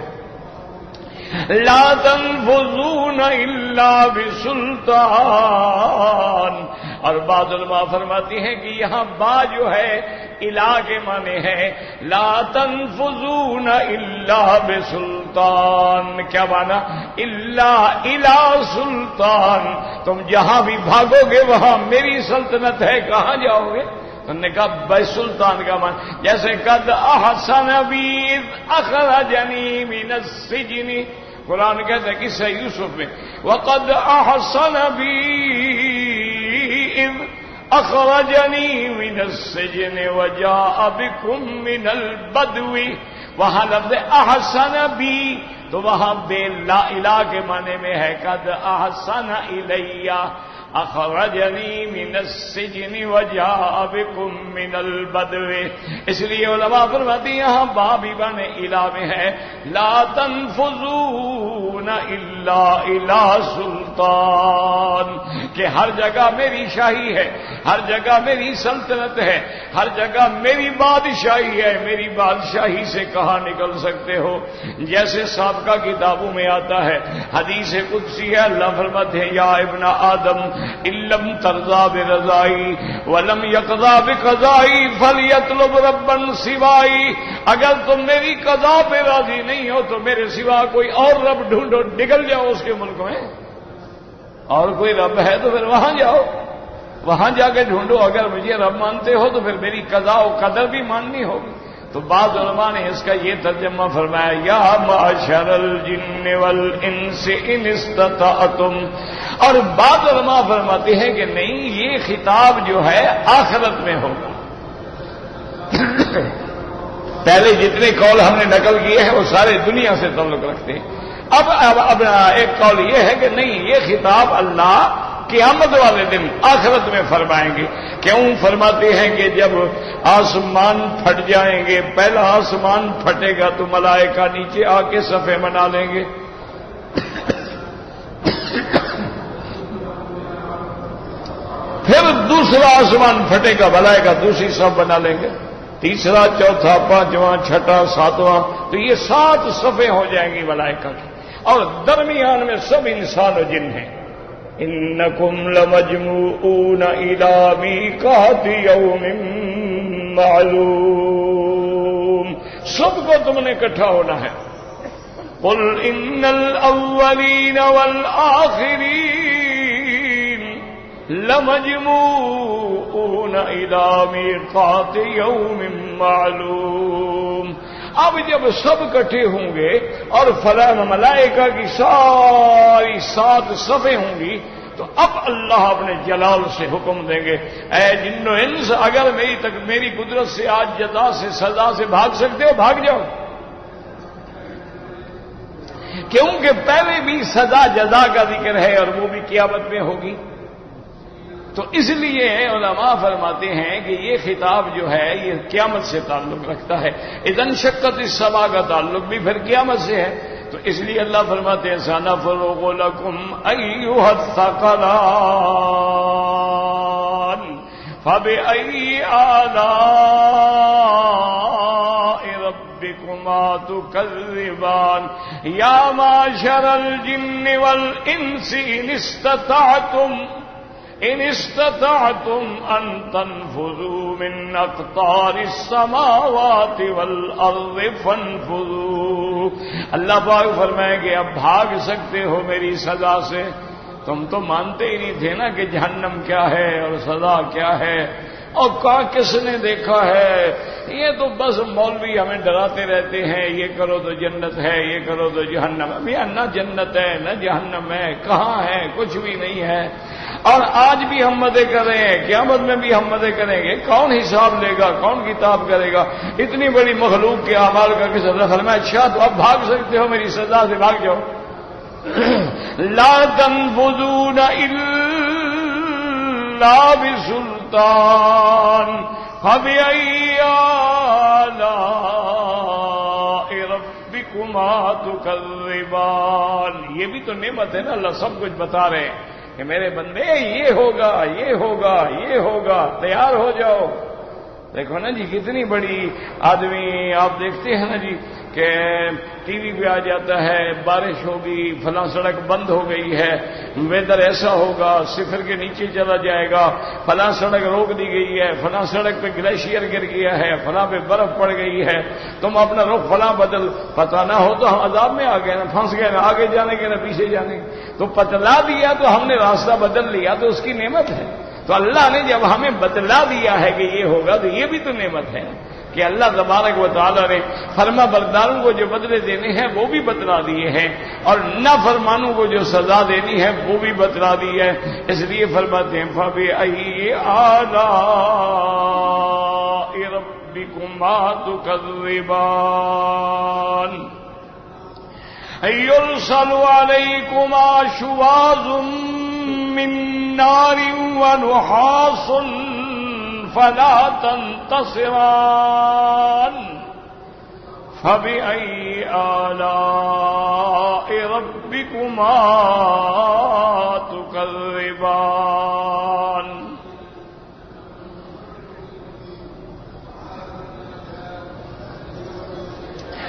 لا تنفذون الا بسلطان. اور بعض علماء فرماتی ہیں کہ یہاں با جو ہے الہ کے معنی ہے لا تنفذون الا بسلطان. کیا معنی؟ الا الى سلطان، تم جہاں بھی بھاگو گے وہاں میری سلطنت ہے. کہاں جاؤ گے؟ انہوں نے کہا بے سلطان کا معنی جیسے قد احسن بی اذ اخرجنی من السجن، قرآن کہتا ہے قصہ یوسف میں وقد احسن بی اذ اخرجنی من السجن وجاء بکم من البدو. وہاں لفظ احسن بی تو وہاں بے لا الہ کے معنی میں ہے قد احسن الیہ اخرجنی من السجن وجاء بکم من البدو. اس لیے علماء فرماتی ہیں یہاں بابی بن الہ میں ہے لا تنفذون الا الى سلطان، کہ ہر جگہ میری شاہی ہے، ہر جگہ میری سلطنت ہے، ہر جگہ میری بادشاہی ہے. میری بادشاہی سے کہاں نکل سکتے ہو؟ جیسے سابقہ کتابوں میں آتا ہے، حدیث قدسی ہے، اللہ فرماتے ہیں یا ابن آدم ان لم ترضى برضائی ولم يقضى بقضائی فلیطلب ربا سوائی. اگر تم میری قضا پہ راضی نہیں ہو تو میرے سوا کوئی اور رب ڈھونڈو، نکل جاؤ اس کے ملک میں. اور کوئی رب ہے تو پھر وہاں جاؤ، وہاں جا کے ڈھونڈو. اگر مجھے رب مانتے ہو تو پھر میری قضا و قدر بھی ماننی ہوگی. تو بعض علماء نے اس کا یہ ترجمہ فرمایا یا معشر الجن والانس ان استطعتم. اور بعض علماء فرماتے ہیں کہ نہیں، یہ خطاب جو ہے آخرت میں ہوگا. پہلے جتنے قول ہم نے نقل کیے ہیں وہ سارے دنیا سے تعلق رکھتے ہیں. اب ایک قول یہ ہے کہ نہیں، یہ خطاب اللہ قیامت والے دن آخرت میں فرمائیں گے۔ کیوں فرماتے ہیں کہ جب آسمان پھٹ جائیں گے، پہلا آسمان پھٹے گا تو ملائکہ نیچے آ کے صفے بنا لیں گے، پھر دوسرا آسمان پھٹے گا، ملائکہ دوسری صف بنا لیں گے، تیسرا، چوتھا، پانچواں، چھٹا، ساتواں، تو یہ 7 صفیں ہو جائیں گی ملائکہ کی، اور درمیان میں سب انسان و جن ہیں۔ انکم لمجموعون الی میقات یوم معلوم، سب کو تم نے اکٹھا ہونا ہے۔ قل ان الاولین والآخرین لمجموعون الی میقات یوم معلوم۔ اب جب سب اکٹھے ہوں گے اور فلاں ملائکہ کی ساری 7 صفیں ہوں گی، تو اب اللہ اپنے جلال سے حکم دیں گے، اے جن و انس، اگر میری قدرت سے آج جزا سے سزا سے بھاگ سکتے ہو بھاگ جاؤ، کیونکہ پہلے بھی سزا جزا کا ذکر ہے اور وہ بھی قیامت میں ہوگی۔ تو اس لیے علماء فرماتے ہیں کہ یہ خطاب جو ہے یہ قیامت سے تعلق رکھتا ہے، اذا انشقت السماء کا تعلق بھی پھر قیامت سے ہے۔ تو اس لیے اللہ فرماتے ہیں سنفرغ لکم ایھا الثقلان فبأی آلاء ربکما تکذبان یا معشر الجن والانس ان استطعتم ان تنفذوا من اقطار السماوات والارض فانفذوا۔ اللہ پاک فرمائے کہ اب بھاگ سکتے ہو میری سزا سے، تم تو مانتے ہی نہیں تھے نا کہ جہنم کیا ہے اور سزا کیا ہے، اور کہاں کس نے دیکھا ہے، یہ تو بس مولوی ہمیں ڈراتے رہتے ہیں، یہ کرو تو جنت ہے، یہ کرو تو جہنم ہے۔ نہ جنت ہے نہ جہنم ہے، کہاں ہے، کچھ بھی نہیں ہے۔ اور آج بھی ہم مدے کر رہے ہیں، قیامت میں بھی ہم مدے کریں گے، کون حساب لے گا، کون کتاب کرے گا؟ اتنی بڑی مخلوق کے اعمال کا کس اللہ فرمایا اچھا تو اب بھاگ سکتے ہو میری سزا سے، بھاگ جاؤ۔ لا تنفذون الا بسلطان فبأي آلاء ربكما تكذبان۔ یہ بھی تو نعمت ہے نا، اللہ سب کچھ بتا رہے ہیں کہ میرے بندے یہ ہوگا یہ ہوگا یہ ہوگا، تیار ہو جاؤ۔ دیکھو نا جی کتنی بڑی آدمی، آپ دیکھتے ہیں نا جی کہ ٹی وی پہ آ جاتا ہے بارش ہوگی، فلاں سڑک بند ہو گئی ہے، ویدر ایسا ہوگا، صفر کے نیچے چلا جائے گا، فلاں سڑک روک دی گئی ہے، فلاں سڑک پہ گلیشیئر گر گیا ہے، فلاں پہ برف پڑ گئی ہے، تم اپنا رخ فلاں بدل، پتہ نہ ہو تو ہم عذاب میں آ گئے نا، پھنس گئے نا، آگے جانے کے نہ پیچھے جانے کے، تو بتلا دیا تو ہم نے راستہ بدل لیا تو اس کی نعمت ہے۔ تو اللہ نے جب ہمیں بتلا دیا ہے کہ یہ ہوگا تو یہ بھی تو نعمت ہے کہ اللہ تبارک و تعالیٰ نے فرما برداروں کو جو بدلے دینے ہیں وہ بھی بتلا دیے ہیں، اور نافرمانوں کو جو سزا دینی ہے وہ بھی بتلا دی ہے۔ اس لیے فرماتے ہیں فَبِأَيِّ آلَاءِ رَبِّكُمَا تُكَذِّبَانِ يُرْسَلُ عَلَيْكُمَا شُوَاظٌ مِّن نَّارٍ وَنُحَاسٌ فلا تنتصران فبأي آلاء ربكما تكذبان۔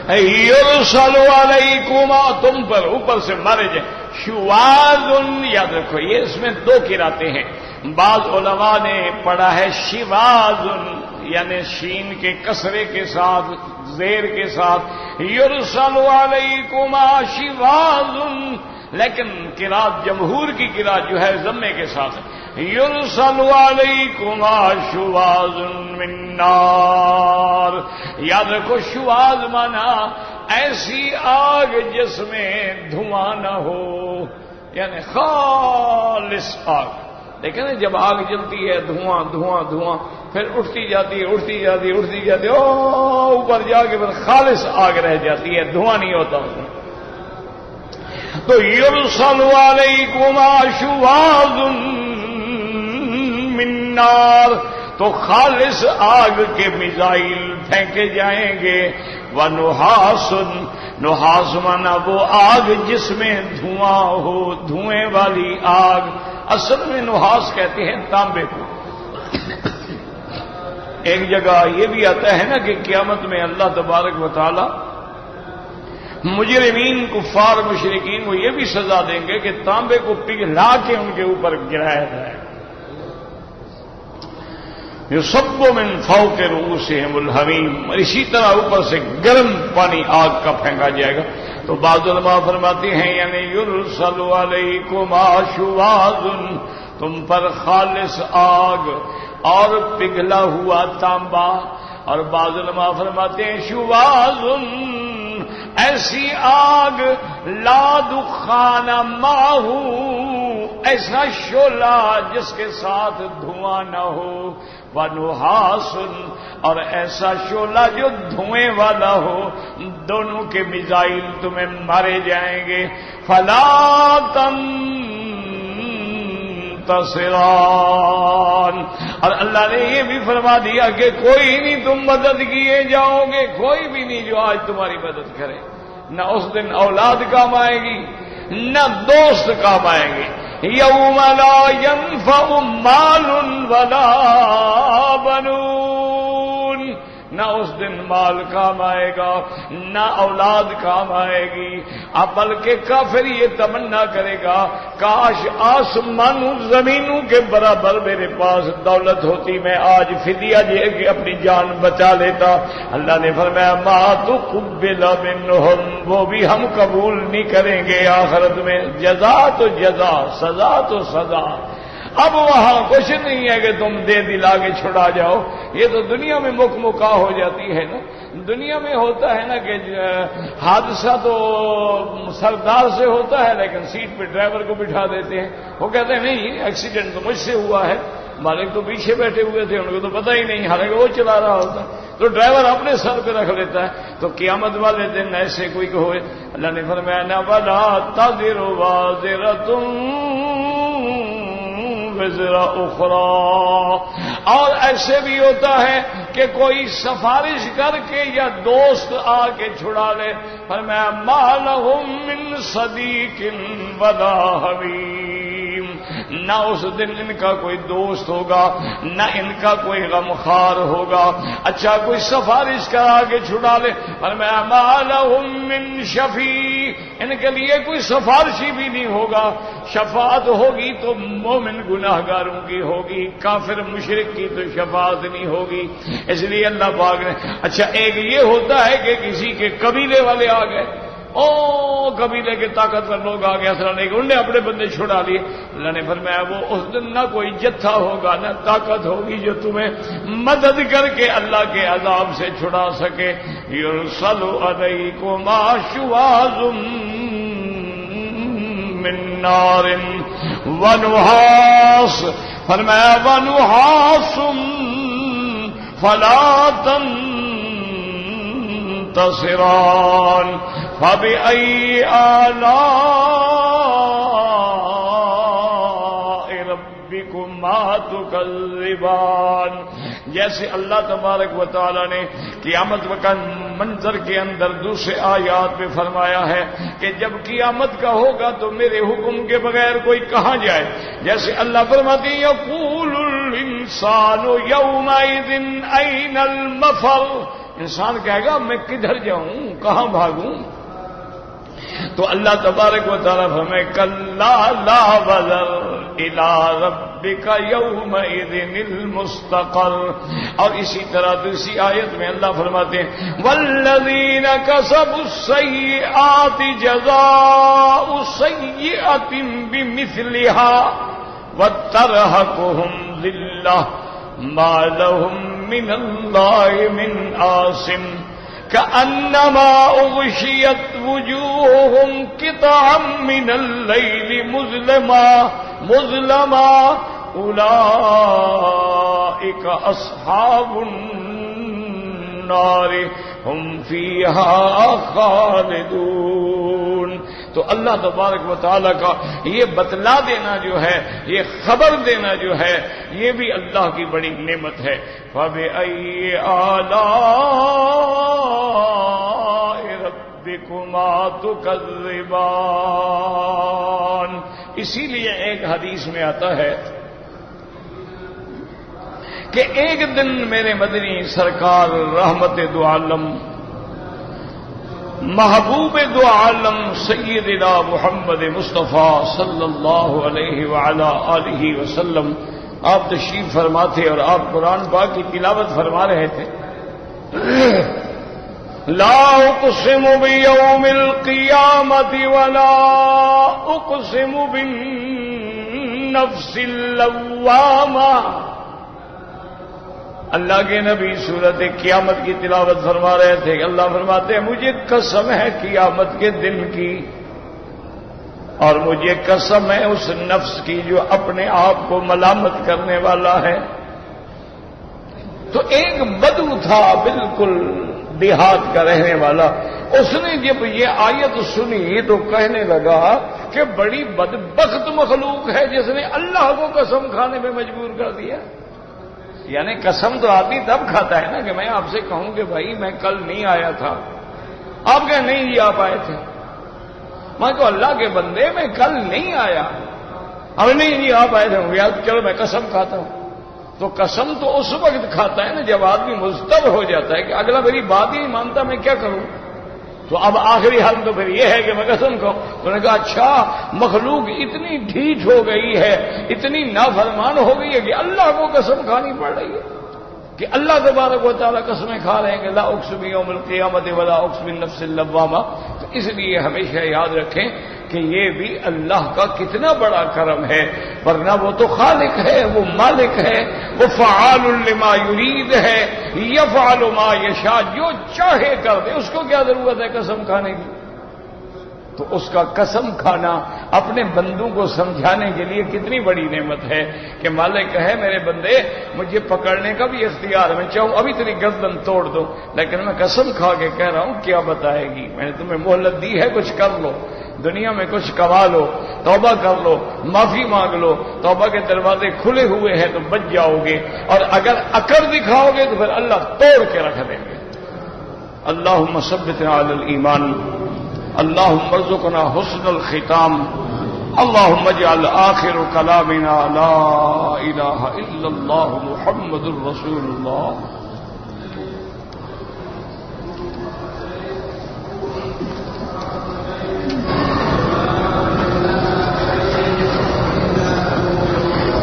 یرسل علیکما، تم پر اوپر سے مارے جائیں، شواذ، یاد رکھو یہ اس میں 2 قراتیں ہیں، بعض علماء نے پڑھا ہے شواذ، یعنی شین کے کسرے کے ساتھ زیر کے ساتھ، یرسل علیکما شواذ، لیکن قرات جمہور کی قرات جو ہے ضمے کے ساتھ، یرسل علیکما شواذ من نار۔ یاد رکھو شواذ مانا ایسی آگ جس میں دھواں نہ ہو، یعنی خالص آگ۔ دیکھیں نا جب آگ جلتی ہے دھواں دھواں دھواں، پھر اٹھتی جاتی ہے اٹھتی جاتی ہے اٹھتی جاتی ہے، اوپر جا کے پھر خالص آگ رہ جاتی ہے، دھواں نہیں ہوتا اس میں۔ تو یرسل علیکما شواظ من نار، تو خالص آگ کے میزائل پھینکے جائیں گے، ونحاس، نحاس مانا وہ آگ جس میں دھواں ہو، دھوئیں والی آگ، اصل میں نحاس کہتے ہیں تانبے کو۔ ایک جگہ یہ بھی آتا ہے نا کہ قیامت میں اللہ تبارک و تعالی مجرمین کفار مشرکین کو یہ بھی سزا دیں گے کہ تانبے کو پگھلا کے ان کے اوپر گرایا جائے، یصب من فوق رؤوسہم الحمیم، اور اسی طرح اوپر سے گرم پانی آگ کا پھینکا جائے گا۔ تو بعض علماء فرماتے ہیں یعنی یرسل علیکما شواظ، تم پر خالص آگ اور پگھلا ہوا تانبا، اور بعض علماء فرماتے ہیں شواظ ایسی آگ لا دخان معہ، ایسا شعلہ جس کے ساتھ دھواں نہ ہو، ونحاس، اور ایسا شعلہ جو دھوئیں والا ہو، دونوں کے میزائل تمہیں مارے جائیں گے۔ فلا تنتصران، اور اللہ نے یہ بھی فرما دیا کہ کوئی نہیں تم مدد کیے جاؤ گے، کوئی بھی نہیں جو آج تمہاری مدد کرے، نہ اس دن اولاد کام آئے گی نہ دوست کام آئیں گے۔ یوم لا ينفع مال ولا بنون، نہ اس دن مال کام آئے گا نہ اولاد کام آئے گی، اب بلکہ کافر یہ تمنا کرے گا کاش آسمانوں زمینوں کے برابر میرے پاس دولت ہوتی، میں آج فدیہ دے کے اپنی جان بچا لیتا۔ اللہ نے فرمایا ما تقبل منہم، وہ بھی ہم قبول نہیں کریں گے آخرت میں، جزا تو جزا، سزا تو سزا۔ اب وہاں کچھ نہیں ہے کہ تم دے دلا کے چھڑا جاؤ، یہ تو دنیا میں مکا ہو جاتی ہے نا۔ دنیا میں ہوتا ہے نا کہ حادثہ تو سردار سے ہوتا ہے لیکن سیٹ پہ ڈرائیور کو بٹھا دیتے ہیں، وہ کہتے ہیں نہیں ایکسیڈنٹ تو مجھ سے ہوا ہے، مالک تو پیچھے بیٹھے ہوئے تھے، ان کو تو پتہ ہی نہیں، حالانکہ وہ چلا رہا ہوتا، تو ڈرائیور اپنے سر پہ رکھ لیتا ہے۔ تو قیامت والے دن ایسے کوئی کہ ہوئے، اللہ نے فرمایا نہ ولا تزر وازرۃ وزر اخرى، اور ایسے بھی ہوتا ہے کہ کوئی سفارش کر کے یا دوست آ کے چھڑا لے، فرمایا ما لهم من صدیق ولا حمیم، نہ اس دن ان کا کوئی دوست ہوگا نہ ان کا کوئی غمخوار ہوگا۔ اچھا کوئی سفارش کرا کے چھڑا لے، فرمایا ما لهم من شفیع، ان کے لیے کوئی سفارشی بھی نہیں ہوگا، شفاعت ہوگی تو مومن گناہگاروں کی ہوگی، کافر مشرک کی تو شفاعت نہیں ہوگی۔ اس لیے اللہ پاک نے اچھا ایک یہ ہوتا ہے کہ کسی کے قبیلے والے آ گئے، او قبیلے کے طاقتور لوگ آ گئے، اصل نہیں کہ انہوں نے اپنے بندے چھڑا لیے، اللہ نے فرمایا وہ اس دن نہ کوئی جتھا ہوگا نہ طاقت ہوگی جو تمہیں مدد کر کے اللہ کے عذاب سے چھڑا سکے۔ یرسل علیکما شواظ من نار ونحاس، فرمایا ونحاس فلا تنتصران فبأي آلاء ربكما تكذبان، جیسے اللہ تبارک و تعالی نے قیامت کا منظر کے اندر دوسرے آیات میں فرمایا ہے کہ جب قیامت کا ہوگا تو میرے حکم کے بغیر کوئی کہاں جائے، جیسے اللہ فرماتے ہیں یقول الانسان یومئذ این المفر، انسان کہے گا میں کدھر جاؤں، کہاں بھاگوں، تو اللہ تبارک و تعالیٰ فرمائے کلا لا وزر الی ربک یومئذ المستقر، اور اسی طرح دوسری آیت میں اللہ فرماتے ہیں والذین کسبوا السیئات جزاء سیئۃ بمثلها وترهقهم ذلة ما لهم من اللہ من عاصم كأنما أغشيت وجوههم قطعا من الليل مظلما أولئك أصحاب النار هم فيها خالدون۔ تو اللہ تبارک و تعالیٰ کا یہ بتلا دینا جو ہے، یہ خبر دینا جو ہے، یہ بھی اللہ کی بڑی نعمت ہے۔ فَبِأَيِّ آلَاءِ رَبِّكُمَا تُكَذِّبَانِ۔ اسی لیے ایک حدیث میں آتا ہے کہ ایک دن میرے مدنی سرکار رحمت دو عالم محبوب دو عالم سیدنا محمد مصطفیٰ صلی اللہ علیہ وعلا آلہ وسلم آپ تشریف فرما تھے اور آپ قرآن پاک کی تلاوت فرما رہے تھے۔ لا اقسم بیوم القیامت ولا اقسم بالنفس اللوامہ۔ اللہ کے نبی سورت قیامت کی تلاوت فرما رہے تھے، اللہ فرماتے ہیں مجھے قسم ہے قیامت کے دن کی، اور مجھے قسم ہے اس نفس کی جو اپنے آپ کو ملامت کرنے والا ہے۔ تو ایک بدو تھا بالکل دیہات کا رہنے والا، اس نے جب یہ آیت سنی تو کہنے لگا کہ بڑی بدبخت مخلوق ہے جس نے اللہ کو قسم کھانے میں مجبور کر دیا۔ یعنی قسم تو آدمی تب کھاتا ہے نا کہ میں آپ سے کہوں کہ بھائی میں کل نہیں آیا تھا، آپ کہیں نہیں جی آپ آئے تھے، میں تو اللہ کے بندے میں کل نہیں آیا، اب نہیں جی آپ آئے تھے، چلو میں قسم کھاتا ہوں۔ تو قسم تو اس وقت کھاتا ہے نا جب آدمی مضطر ہو جاتا ہے کہ اگلا میری بات ہی نہیں مانتا، میں کیا کروں؟ تو اب آخری حل تو پھر یہ ہے کہ میں قسم کھاؤں۔ تو نے کہا اچھا مخلوق اتنی ڈھیٹ ہو گئی ہے، اتنی نافرمان ہو گئی ہے کہ اللہ کو قسم کھانی پڑ رہی ہے، کہ اللہ تبارک و تعالیٰ قسمیں کھا رہے ہیں کہ لا اقسم بیوم القیامت ولا اقسم بالنفس اللوامہ۔ تو اس لیے ہمیشہ یاد رکھیں کہ یہ بھی اللہ کا کتنا بڑا کرم ہے، ورنہ وہ تو خالق ہے، وہ مالک ہے، وہ فعال لما یرید ہے، یفعل ما یشاء، جو چاہے کر دے، اس کو کیا ضرورت ہے قسم کھانے کی؟ تو اس کا قسم کھانا اپنے بندوں کو سمجھانے کے لیے کتنی بڑی نعمت ہے کہ مالک کہے میرے بندے مجھے پکڑنے کا بھی اختیار ہے، میں چاہوں ابھی تیری گردن توڑ دو، لیکن میں قسم کھا کے کہہ رہا ہوں کیا بتائے گی، میں نے تمہیں مہلت دی ہے، کچھ کر لو، دنیا میں کچھ کما لو، توبہ کر لو، معافی مانگ لو، توبہ کے دروازے کھلے ہوئے ہیں تو بچ جاؤ گے، اور اگر اکڑ دکھاؤ گے تو پھر اللہ توڑ کے رکھ دیں گے۔ اللہم ثبتنا علی الایمان، اللہم ارزقنا حسن الختام، اللہم اجعل آخر کلامنا لا الہ الا اللہ محمد الرسول اللہ۔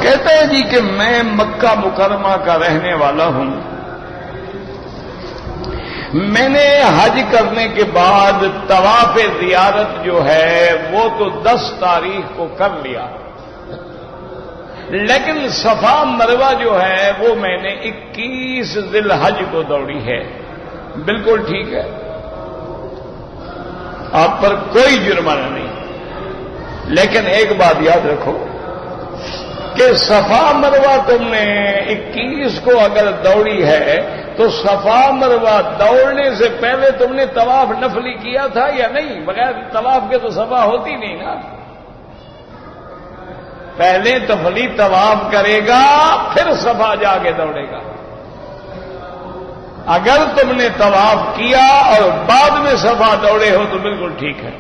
کہتے ہیں جی کہ میں مکہ مکرمہ کا رہنے والا ہوں، میں نے حج کرنے کے بعد طواف زیارت جو ہے وہ تو 10 تاریخ کو کر لیا، لیکن صفا مروہ جو ہے وہ میں نے 21 ذی الحج کو دوڑی ہے۔ بالکل ٹھیک ہے، آپ پر کوئی جرمانہ نہیں، لیکن ایک بات یاد رکھو کہ صفا مروہ تم نے 21 کو اگر دوڑی ہے تو صفا مروہ دوڑنے سے پہلے تم نے طواف نفلی کیا تھا یا نہیں؟ بغیر طواف کے تو صفا ہوتی نہیں نا، پہلے نفلی طواف کرے گا پھر صفا جا کے دوڑے گا۔ اگر تم نے طواف کیا اور بعد میں صفا دوڑے ہو تو بالکل ٹھیک ہے،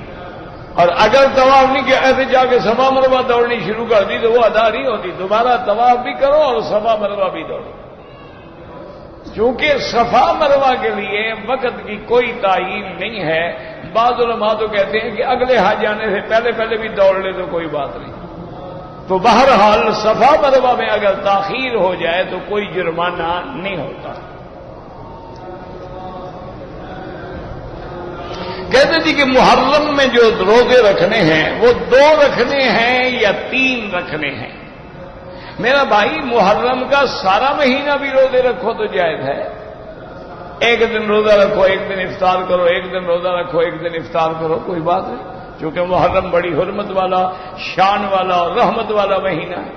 اور اگر طواف نہیں کیا ایسے جا کے صفا مروہ دوڑنی شروع کر دی تو وہ ادا نہیں ہوتی، دوبارہ طواف بھی کرو اور صفا مروہ بھی دوڑو، چونکہ صفا مروہ کے لیے وقت کی کوئی تعین نہیں ہے۔ بعض علماء تو کہتے ہیں کہ اگلے حج جانے سے پہلے پہلے بھی دوڑ لے تو کوئی بات نہیں۔ تو بہرحال صفا مروہ میں اگر تاخیر ہو جائے تو کوئی جرمانہ نہیں ہوتا۔ کہتے تھے کہ محرم میں جو روزے رکھنے ہیں وہ 2 رکھنے ہیں یا 3 رکھنے ہیں؟ میرا بھائی محرم کا سارا مہینہ بھی روزے رکھو تو جائز ہے، ایک دن روزہ رکھو، ایک دن افطار کرو، ایک دن روزہ رکھو، ایک دن افطار کرو، کوئی بات نہیں، چونکہ محرم بڑی حرمت والا، شان والا اور رحمت والا مہینہ ہے۔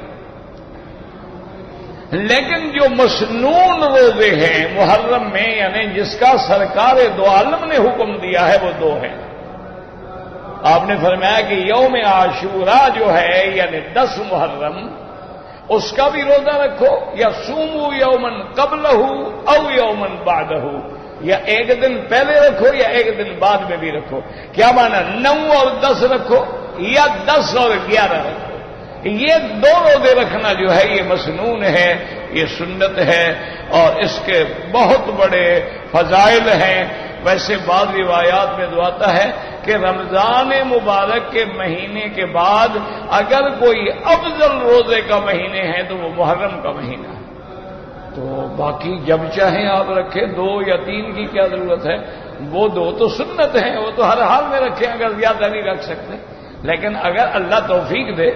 لیکن جو مسنون روزے ہیں محرم میں، یعنی جس کا سرکار دو عالم نے حکم دیا ہے، وہ 2 ہیں۔ آپ نے فرمایا کہ یوم عاشورہ جو ہے یعنی 10 محرم اس کا بھی روزہ رکھو، یا سومو یومن قبلہ او یومن بعدہ، یا ایک دن پہلے رکھو یا ایک دن بعد میں بھی رکھو۔ کیا مانا 9 اور 10 رکھو یا 10 اور 11 رکھو۔ یہ 2 روزے رکھنا جو ہے یہ مسنون ہے، یہ سنت ہے، اور اس کے بہت بڑے فضائل ہیں۔ ویسے بعض روایات میں تو آتا ہے کہ رمضان مبارک کے مہینے کے بعد اگر کوئی افضل روزے کا مہینے ہے تو وہ محرم کا مہینہ ہے۔ تو باقی جب چاہیں آپ رکھیں، 2 یا 3 کی کیا ضرورت ہے؟ وہ 2 تو سنت ہیں، وہ تو ہر حال میں رکھیں، اگر زیادہ نہیں رکھ سکتے۔ لیکن اگر اللہ توفیق دے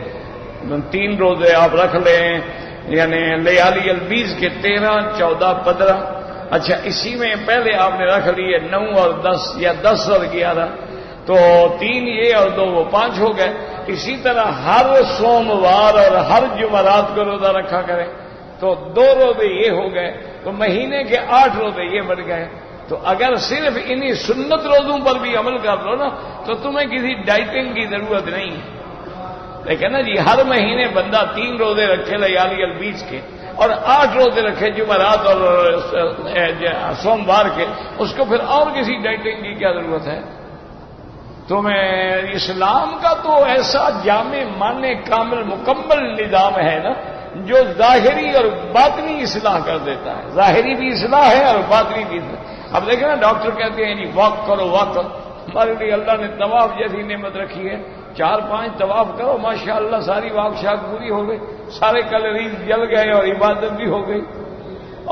3 روزے آپ رکھ لیں، یعنی لیالی البیز کے 13، 14، 15، اچھا اسی میں پہلے آپ نے رکھ لیے 9 اور 10 یا 10 اور 11، تو 3 یہ اور 2 وہ 5 ہو گئے۔ اسی طرح ہر سوموار اور ہر جمعرات کو روزہ رکھا کریں تو 2 روزے یہ ہو گئے، تو مہینے کے 8 روزے یہ بڑھ گئے۔ تو اگر صرف انہی سنت روزوں پر بھی عمل کر لو نا تو تمہیں کسی ڈائٹنگ کی ضرورت نہیں ہے۔ لیکن نا جی ہر مہینے بندہ 3 روزے رکھے لیالی البیز کے اور 8 روزے رکھے جمعرات اور سوموار کے، اس کو پھر اور کسی ڈائٹنگ کی کیا ضرورت ہے؟ تو اسلام کا تو ایسا جامع معنی کامل مکمل نظام ہے نا جو ظاہری اور باطنی اصلاح کر دیتا ہے۔ ظاہری بھی اصلاح ہے اور باطنی بھی اصلاح۔ اب دیکھیں نا ڈاکٹر کہتے ہیں جی واک کرو واک کرو، ہمارے لیے اللہ نے طواف جیسی نعمت رکھی ہے، 4-5 طواف کرو ماشاءاللہ ساری واک شاک پوری ہو گئی، سارے کیلوریز جل گئے اور عبادت بھی ہو گئی،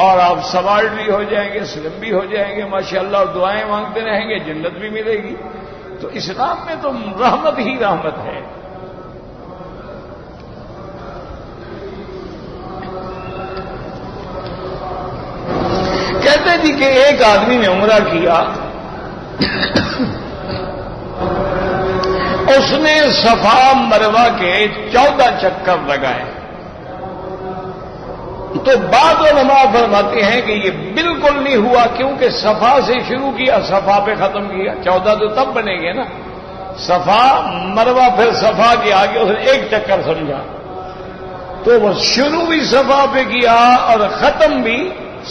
اور آپ سوال بھی ہو جائیں گے، سلم بھی ہو جائیں گے ماشاءاللہ، اور دعائیں مانگتے رہیں گے، جنت بھی ملے گی۔ تو اسلام میں تو رحمت ہی رحمت ہے۔ کہتے جی کہ ایک آدمی نے عمرہ کیا، اس نے صفا مروہ کے 14 چکر لگائے، تو بعض علماء فرماتے ہیں کہ یہ بالکل نہیں ہوا، کیونکہ صفا سے شروع کیا صفا پہ ختم کیا، 14 تو تب بنے گے نا، صفا مروہ پھر صفا کے آگے اس نے 1 چکر سمجھا، تو وہ شروع بھی صفا پہ کیا اور ختم بھی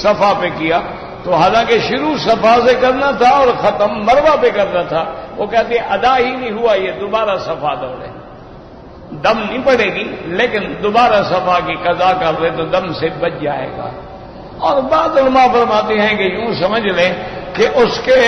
صفا پہ کیا، تو حالانکہ شروع صفا سے کرنا تھا اور ختم مروہ پہ کرنا تھا، وہ کہتے ہیں ادا ہی نہیں ہوا، یہ دوبارہ صفا دوڑے، دم نہیں پڑے گی لیکن دوبارہ صفا کی قضا کر لے تو دم سے بچ جائے گا۔ اور بعض علماء فرماتے ہیں کہ یوں سمجھ لیں کہ اس کے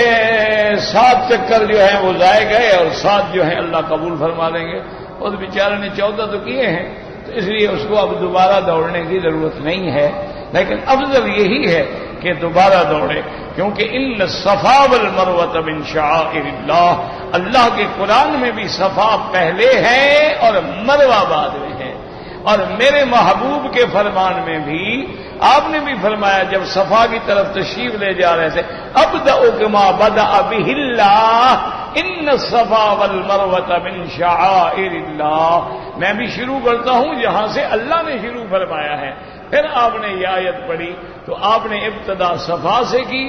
7 چکر جو ہیں وہ ضائع گئے اور 7 جو ہیں اللہ قبول فرما لیں گے، اس بیچارے نے 14 تو کیے ہیں، تو اس لیے اس کو اب دوبارہ دوڑنے کی ضرورت نہیں ہے، لیکن افضل یہی ہے کہ دوبارہ دوڑے، کیونکہ ان الصفا والمروہ من شعائر اللہ، اللہ کے قرآن میں بھی صفا پہلے ہے اور مروہ بعد میں ہے، اور میرے محبوب کے فرمان میں بھی آپ نے بھی فرمایا جب صفا کی طرف تشریف لے جا رہے تھے، ابدأ کما بدأ بہ اللہ ان الصفا والمروہ من شعائر اللہ، میں بھی شروع کرتا ہوں جہاں سے اللہ نے شروع فرمایا ہے۔ پھر آپ نے یہ آیت پڑھی تو آپ نے ابتدا صفا سے کی،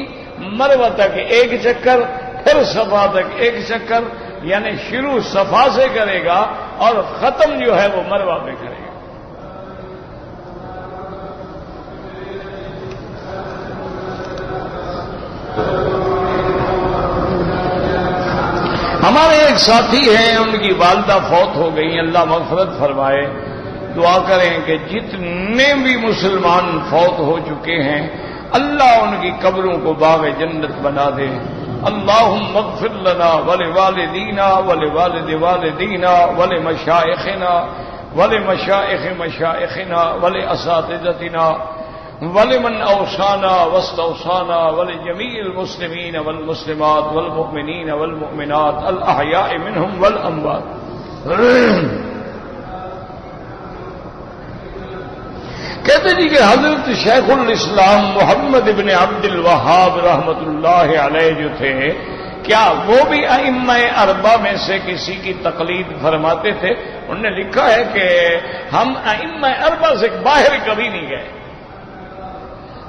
مروہ تک 1 چکر، پھر صفا تک 1 چکر، یعنی شروع صفا سے کرے گا اور ختم جو ہے وہ مروہ پہ کرے گا۔ ہمارے ایک ساتھی ہیں، ان کی والدہ فوت ہو گئی، اللہ مغفرت فرمائے، دعا کریں کہ جتنے بھی مسلمان فوت ہو چکے ہیں اللہ ان کی قبروں کو باغ جنت بنا دے۔ اللہم اغفر لنا ولوالدینا ولوالد والدینا ولمشائخنا ولمشائخ مشائخنا ولاساتذتنا ولمن اوصانا واستوصانا ولجميع المسلمین والمسلمات والمؤمنین والمؤمنات الاحیاء منهم والاموات۔ کہتے جی کہ حضرت شیخ الاسلام محمد ابن عبد الوہاب رحمۃ اللہ علیہ جو تھے، کیا وہ بھی ائمہ اربعہ میں سے کسی کی تقلید فرماتے تھے؟ انہوں نے لکھا ہے کہ ہم ائمہ اربعہ سے باہر کبھی نہیں گئے،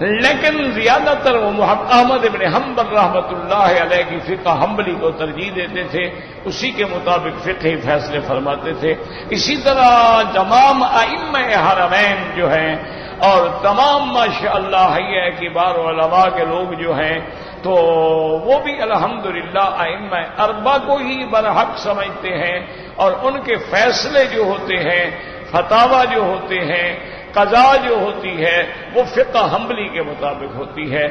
لیکن زیادہ تر وہ احمد ابن حنبل رحمۃ اللہ علیہ کی فقہ حنبلی کو ترجیح دیتے تھے، اسی کے مطابق فقہی فیصلے فرماتے تھے۔ اسی طرح تمام ائمہ حرمین جو ہیں اور تمام ماشاءاللہ حیہ کبار علماء کے لوگ جو ہیں تو وہ بھی الحمدللہ ائمہ اربعہ کو ہی برحق سمجھتے ہیں، اور ان کے فیصلے جو ہوتے ہیں، فتاوی جو ہوتے ہیں، قضا جو ہوتی ہے وہ فقہ حنبلی کے مطابق ہوتی ہے۔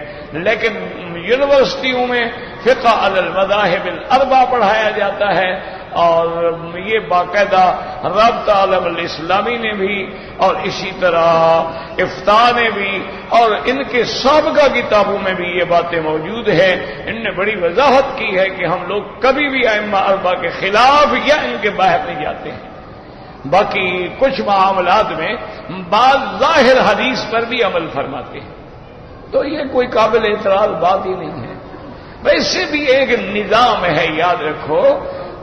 لیکن یونیورسٹیوں میں فقہ علی المذاہب الاربعہ پڑھایا جاتا ہے، اور یہ باقاعدہ رابطہ عالم الاسلامی نے بھی اور اسی طرح افتاء نے بھی اور ان کے سابقہ کتابوں میں بھی یہ باتیں موجود ہیں۔ ان نے بڑی وضاحت کی ہے کہ ہم لوگ کبھی بھی ائمہ اربعہ کے خلاف یا ان کے باہر نہیں جاتے ہیں۔ باقی کچھ معاملات میں بعض ظاہر حدیث پر بھی عمل فرماتے ہیں، تو یہ کوئی قابل اعتراض بات ہی نہیں ہے۔ ویسے بھی ایک نظام ہے، یاد رکھو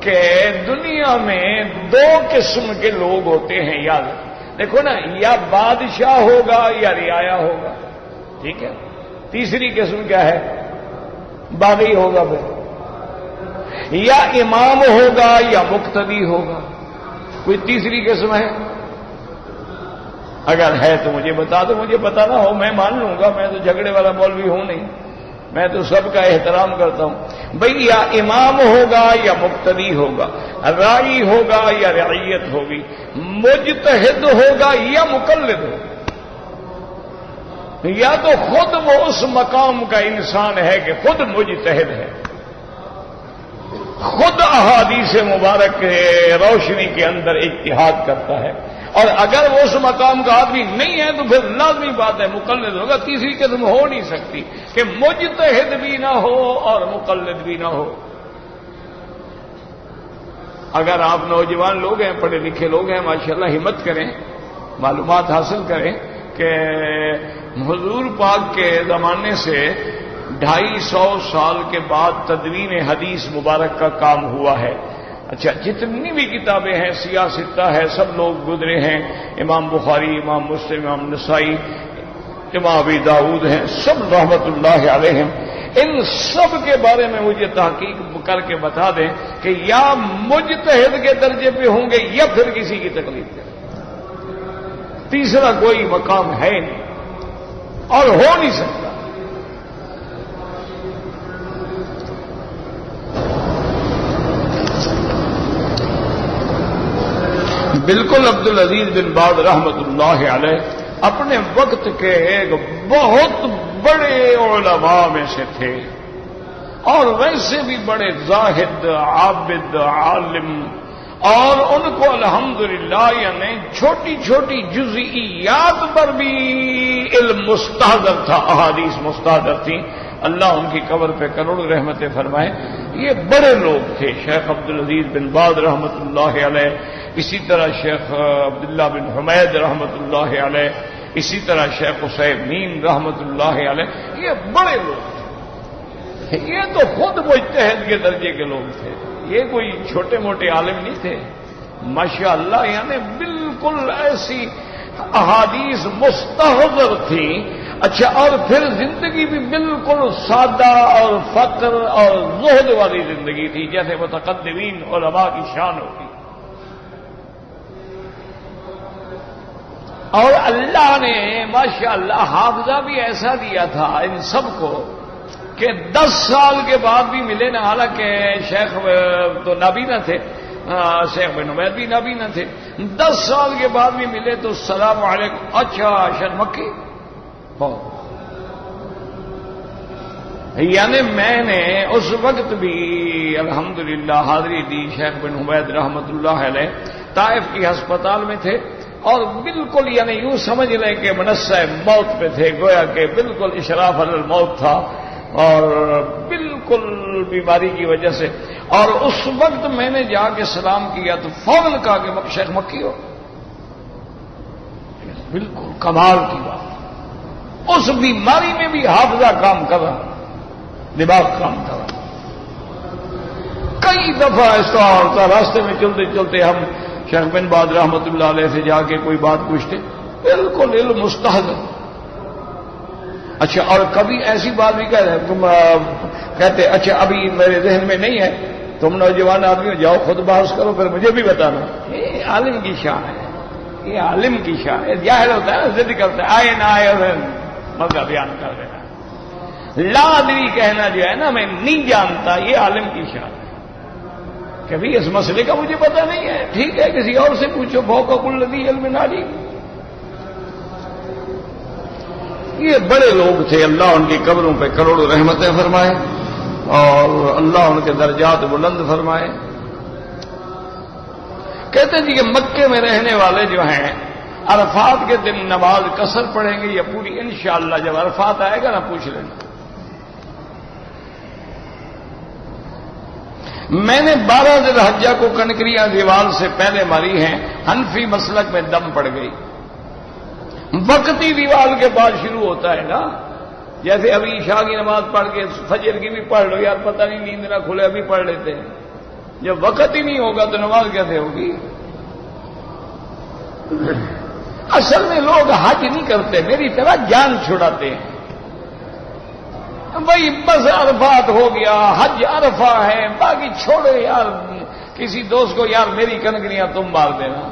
کہ دنیا میں دو قسم کے لوگ ہوتے ہیں، یاد دیکھو نا، یا بادشاہ ہوگا یا رعایا ہوگا، ٹھیک ہے؟ تیسری قسم کیا ہے؟ باغی ہوگا، پھر یا امام ہوگا یا مقتدی ہوگا۔ کوئی تیسری قسم ہے؟ اگر ہے تو مجھے بتا دو، مجھے پتا نہ ہو میں مان لوں گا، میں تو جھگڑے والا مولوی ہوں نہیں، میں تو سب کا احترام کرتا ہوں۔ بھئی یا امام ہوگا یا مقتدی ہوگا، رائی ہوگا یا رعیت ہوگی، مجتہد ہوگا یا مقلد ہوگا۔ یا تو خود وہ اس مقام کا انسان ہے کہ خود مجتہد ہے، خود احادیث مبارک کے روشنی کے اندر اجتہاد کرتا ہے، اور اگر وہ اس مقام کا آدمی نہیں ہے تو پھر لازمی بات ہے مقلد ہوگا۔ تیسری قسم ہو نہیں سکتی کہ مجتہد بھی نہ ہو اور مقلد بھی نہ ہو۔ اگر آپ نوجوان لوگ ہیں، پڑھے لکھے لوگ ہیں، ماشاءاللہ ہمت کریں، معلومات حاصل کریں کہ حضور پاک کے زمانے سے 250 سال کے بعد تدوین حدیث مبارک کا کام ہوا ہے۔ اچھا، جتنی بھی کتابیں ہیں، سیاہ ستہ ہے، سب لوگ گزرے ہیں، امام بخاری، امام مسلم، امام نسائی، امام ابی داؤد ہیں، سب رحمت اللہ علیہم۔ ان سب کے بارے میں مجھے تحقیق کر کے بتا دیں کہ یا مجتہد کے درجے پہ ہوں گے یا پھر کسی کی تکلیف کریں، تیسرا کوئی مقام ہے نہیں اور ہو نہیں سکتا۔ بالکل عبدالعزیز بن باز رحمت اللہ علیہ اپنے وقت کے ایک بہت بڑے علماء میں سے تھے، اور ویسے بھی بڑے زاہد، عابد، عالم، اور ان کو الحمدللہ یعنی چھوٹی چھوٹی جزئیات پر بھی علم مستحضر تھا، احادیث مستحضر تھیں۔ اللہ ان کی قبر پہ کروڑوں رحمتیں فرمائے۔ یہ بڑے لوگ تھے، شیخ عبدالعزیز بن باز رحمت اللہ علیہ، اسی طرح شیخ عبداللہ بن حمید رحمت اللہ علیہ، اسی طرح شیخ عثیمین رحمت اللہ علیہ، یہ بڑے لوگ تھے، یہ تو خود مجتہد کے درجے کے لوگ تھے، یہ کوئی چھوٹے موٹے عالم نہیں تھے، ماشاءاللہ یعنی بالکل ایسی احادیث مستحضر تھیں۔ اچھا، اور پھر زندگی بھی بالکل سادہ اور فقر اور زہد والی زندگی تھی، جیسے متقدمین علماء کی شان ہوتی۔ اور اللہ نے ماشاءاللہ حافظہ بھی ایسا دیا تھا ان سب کو کہ 10 سال کے بعد بھی ملے نا، حالانکہ شیخ تو نابینا تھے، شیخ بن عبید بھی نابینا تھے، 10 سال کے بعد بھی ملے تو السلام علیکم، اچھا شرمکی ہو۔ یعنی میں نے اس وقت بھی الحمدللہ حاضری دی، شیخ بن عبید رحمت اللہ علیہ طائف کی ہسپتال میں تھے، اور بالکل یعنی یوں سمجھ لیں کہ منصہ موت پہ تھے، گویا کہ بالکل اشراف علی الموت تھا، اور بالکل بیماری کی وجہ سے۔ اور اس وقت میں نے جا کے سلام کیا تو فوراً کہا کہ شیخ مکی ہو، بالکل کمال کی بات۔ اس بیماری میں بھی حافظہ کام کر رہا، دماغ کام کر رہا۔ کئی دفعہ ایسا ہوتا، راستے میں چلتے چلتے ہم شیخ بن باز رحمت اللہ علیہ سے جا کے کوئی بات پوچھتے، بالکل علم مستحضر۔ اچھا، اور کبھی ایسی بات بھی کہہ رہے تم کہتے اچھا ابھی میرے ذہن میں نہیں ہے، تم نوجوان آدمی ہو، جاؤ خود بحث کرو پھر مجھے بھی بتانا. یہ عالم کی شان ہے، یہ عالم کی شان ہے. ظاہر ہوتا ہے ضد کرتا ہے، آئے نہ آئے اور مزہ بیان کر دینا. لا ادری کہنا جو ہے نا میں نہیں جانتا، یہ عالم کی شان ہے. کبھی اس مسئلے کا مجھے پتہ نہیں ہے، ٹھیک ہے کسی اور سے پوچھو. فوق کل ذی علم عالم. یہ بڑے لوگ تھے، اللہ ان کی قبروں پہ کروڑوں رحمتیں فرمائے اور اللہ ان کے درجات بلند فرمائے. کہتے ہیں جی کہ مکے میں رہنے والے جو ہیں عرفات کے دن نماز قصر پڑھیں گے یا پوری؟ انشاءاللہ جب عرفات آئے گا نا پوچھ لینا. میں نے 12 ذی الحجہ کو کنکریاں دیوال سے پہلے ماری ہیں. حنفی مسلک میں دم پڑ گئی. وقتی دیوال کے بعد شروع ہوتا ہے نا، جیسے ابھی عشاء کی نماز پڑھ کے فجر کی بھی پڑھ لو، یار پتہ نہیں نیند نہ کھلے ابھی پڑھ لیتے ہیں. جب وقت ہی نہیں ہوگا تو نماز کیسے ہوگی؟ اصل میں لوگ حج نہیں کرتے، میری طرح جان چھڑاتے ہیں. بھائی بس عرفات ہو گیا، حج عرفہ ہے، باقی چھوڑو یار. کسی دوست کو یار میری کنکریاں تم مار دینا.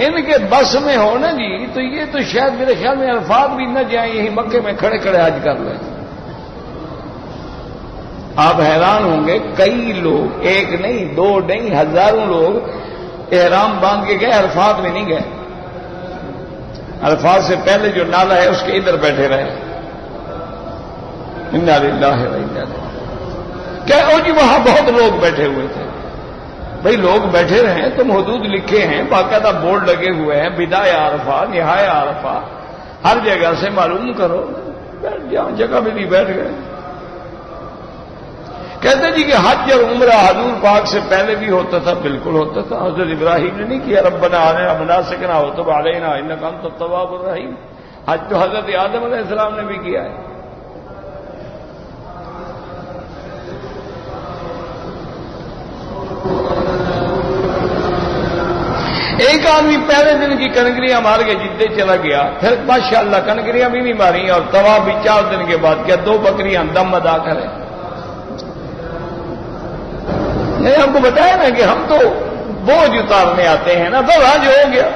ان کے بس میں ہو نا جی تو یہ تو شاید میرے خیال میں عرفات بھی نہ جائیں، یہی مکے میں کھڑے کھڑے حج کر لیں. آپ حیران ہوں گے، کئی لوگ، ایک نہیں دو نہیں ہزاروں لوگ احرام باندھ کے گئے، عرفات میں نہیں گئے. عرفات سے پہلے جو نالا ہے اس کے ادھر بیٹھے رہے. انا للہ و انا الیہ. کہ او جی وہاں بہت لوگ بیٹھے ہوئے تھے. بھئی لوگ بیٹھے رہے، تم حدود لکھے ہیں، باقاعدہ بورڈ لگے ہوئے ہیں، بدایہ عرفہ نہایہ عرفہ، ہر جگہ سے معلوم کرو. بیٹھ جاؤ، جگہ بھی نہیں بیٹھ گئے. کہتے جی کہ حج اور عمرہ حضور پاک سے پہلے بھی ہوتا تھا. بالکل ہوتا تھا. حضرت ابراہیم نے نہیں کیا ربنا آرنا مناسکنا وتب علینا انک انت التواب الرحیم؟ حج تو حضرت آدم علیہ السلام نے بھی کیا ہے. ایک آدمی پہلے دن کی کنکریاں مار کے جدے چلا گیا، پھر ماشاءاللہ کنکریاں بھی نہیں ماری اور طواف بھی 4 دن کے بعد کیا 2 بکریاں دم ادا کریں. نہیں ہم کو بتایا نا کہ ہم تو بوجھ اتارنے آتے ہیں نا، تو حج ہو گیا.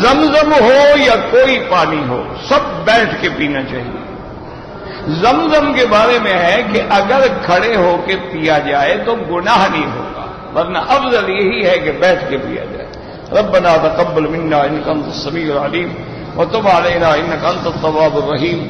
زمزم ہو یا کوئی پانی ہو سب بیٹھ کے پینا چاہیے. زمزم کے بارے میں ہے کہ اگر کھڑے ہو کے پیا جائے تو گناہ نہیں ہوگا، ورنہ افضل یہی ہے کہ بیٹھ کے پیا جائے. ربنا تقبل منا انک انت السمیع العلیم وتب علینا انک انت التواب الرحیم.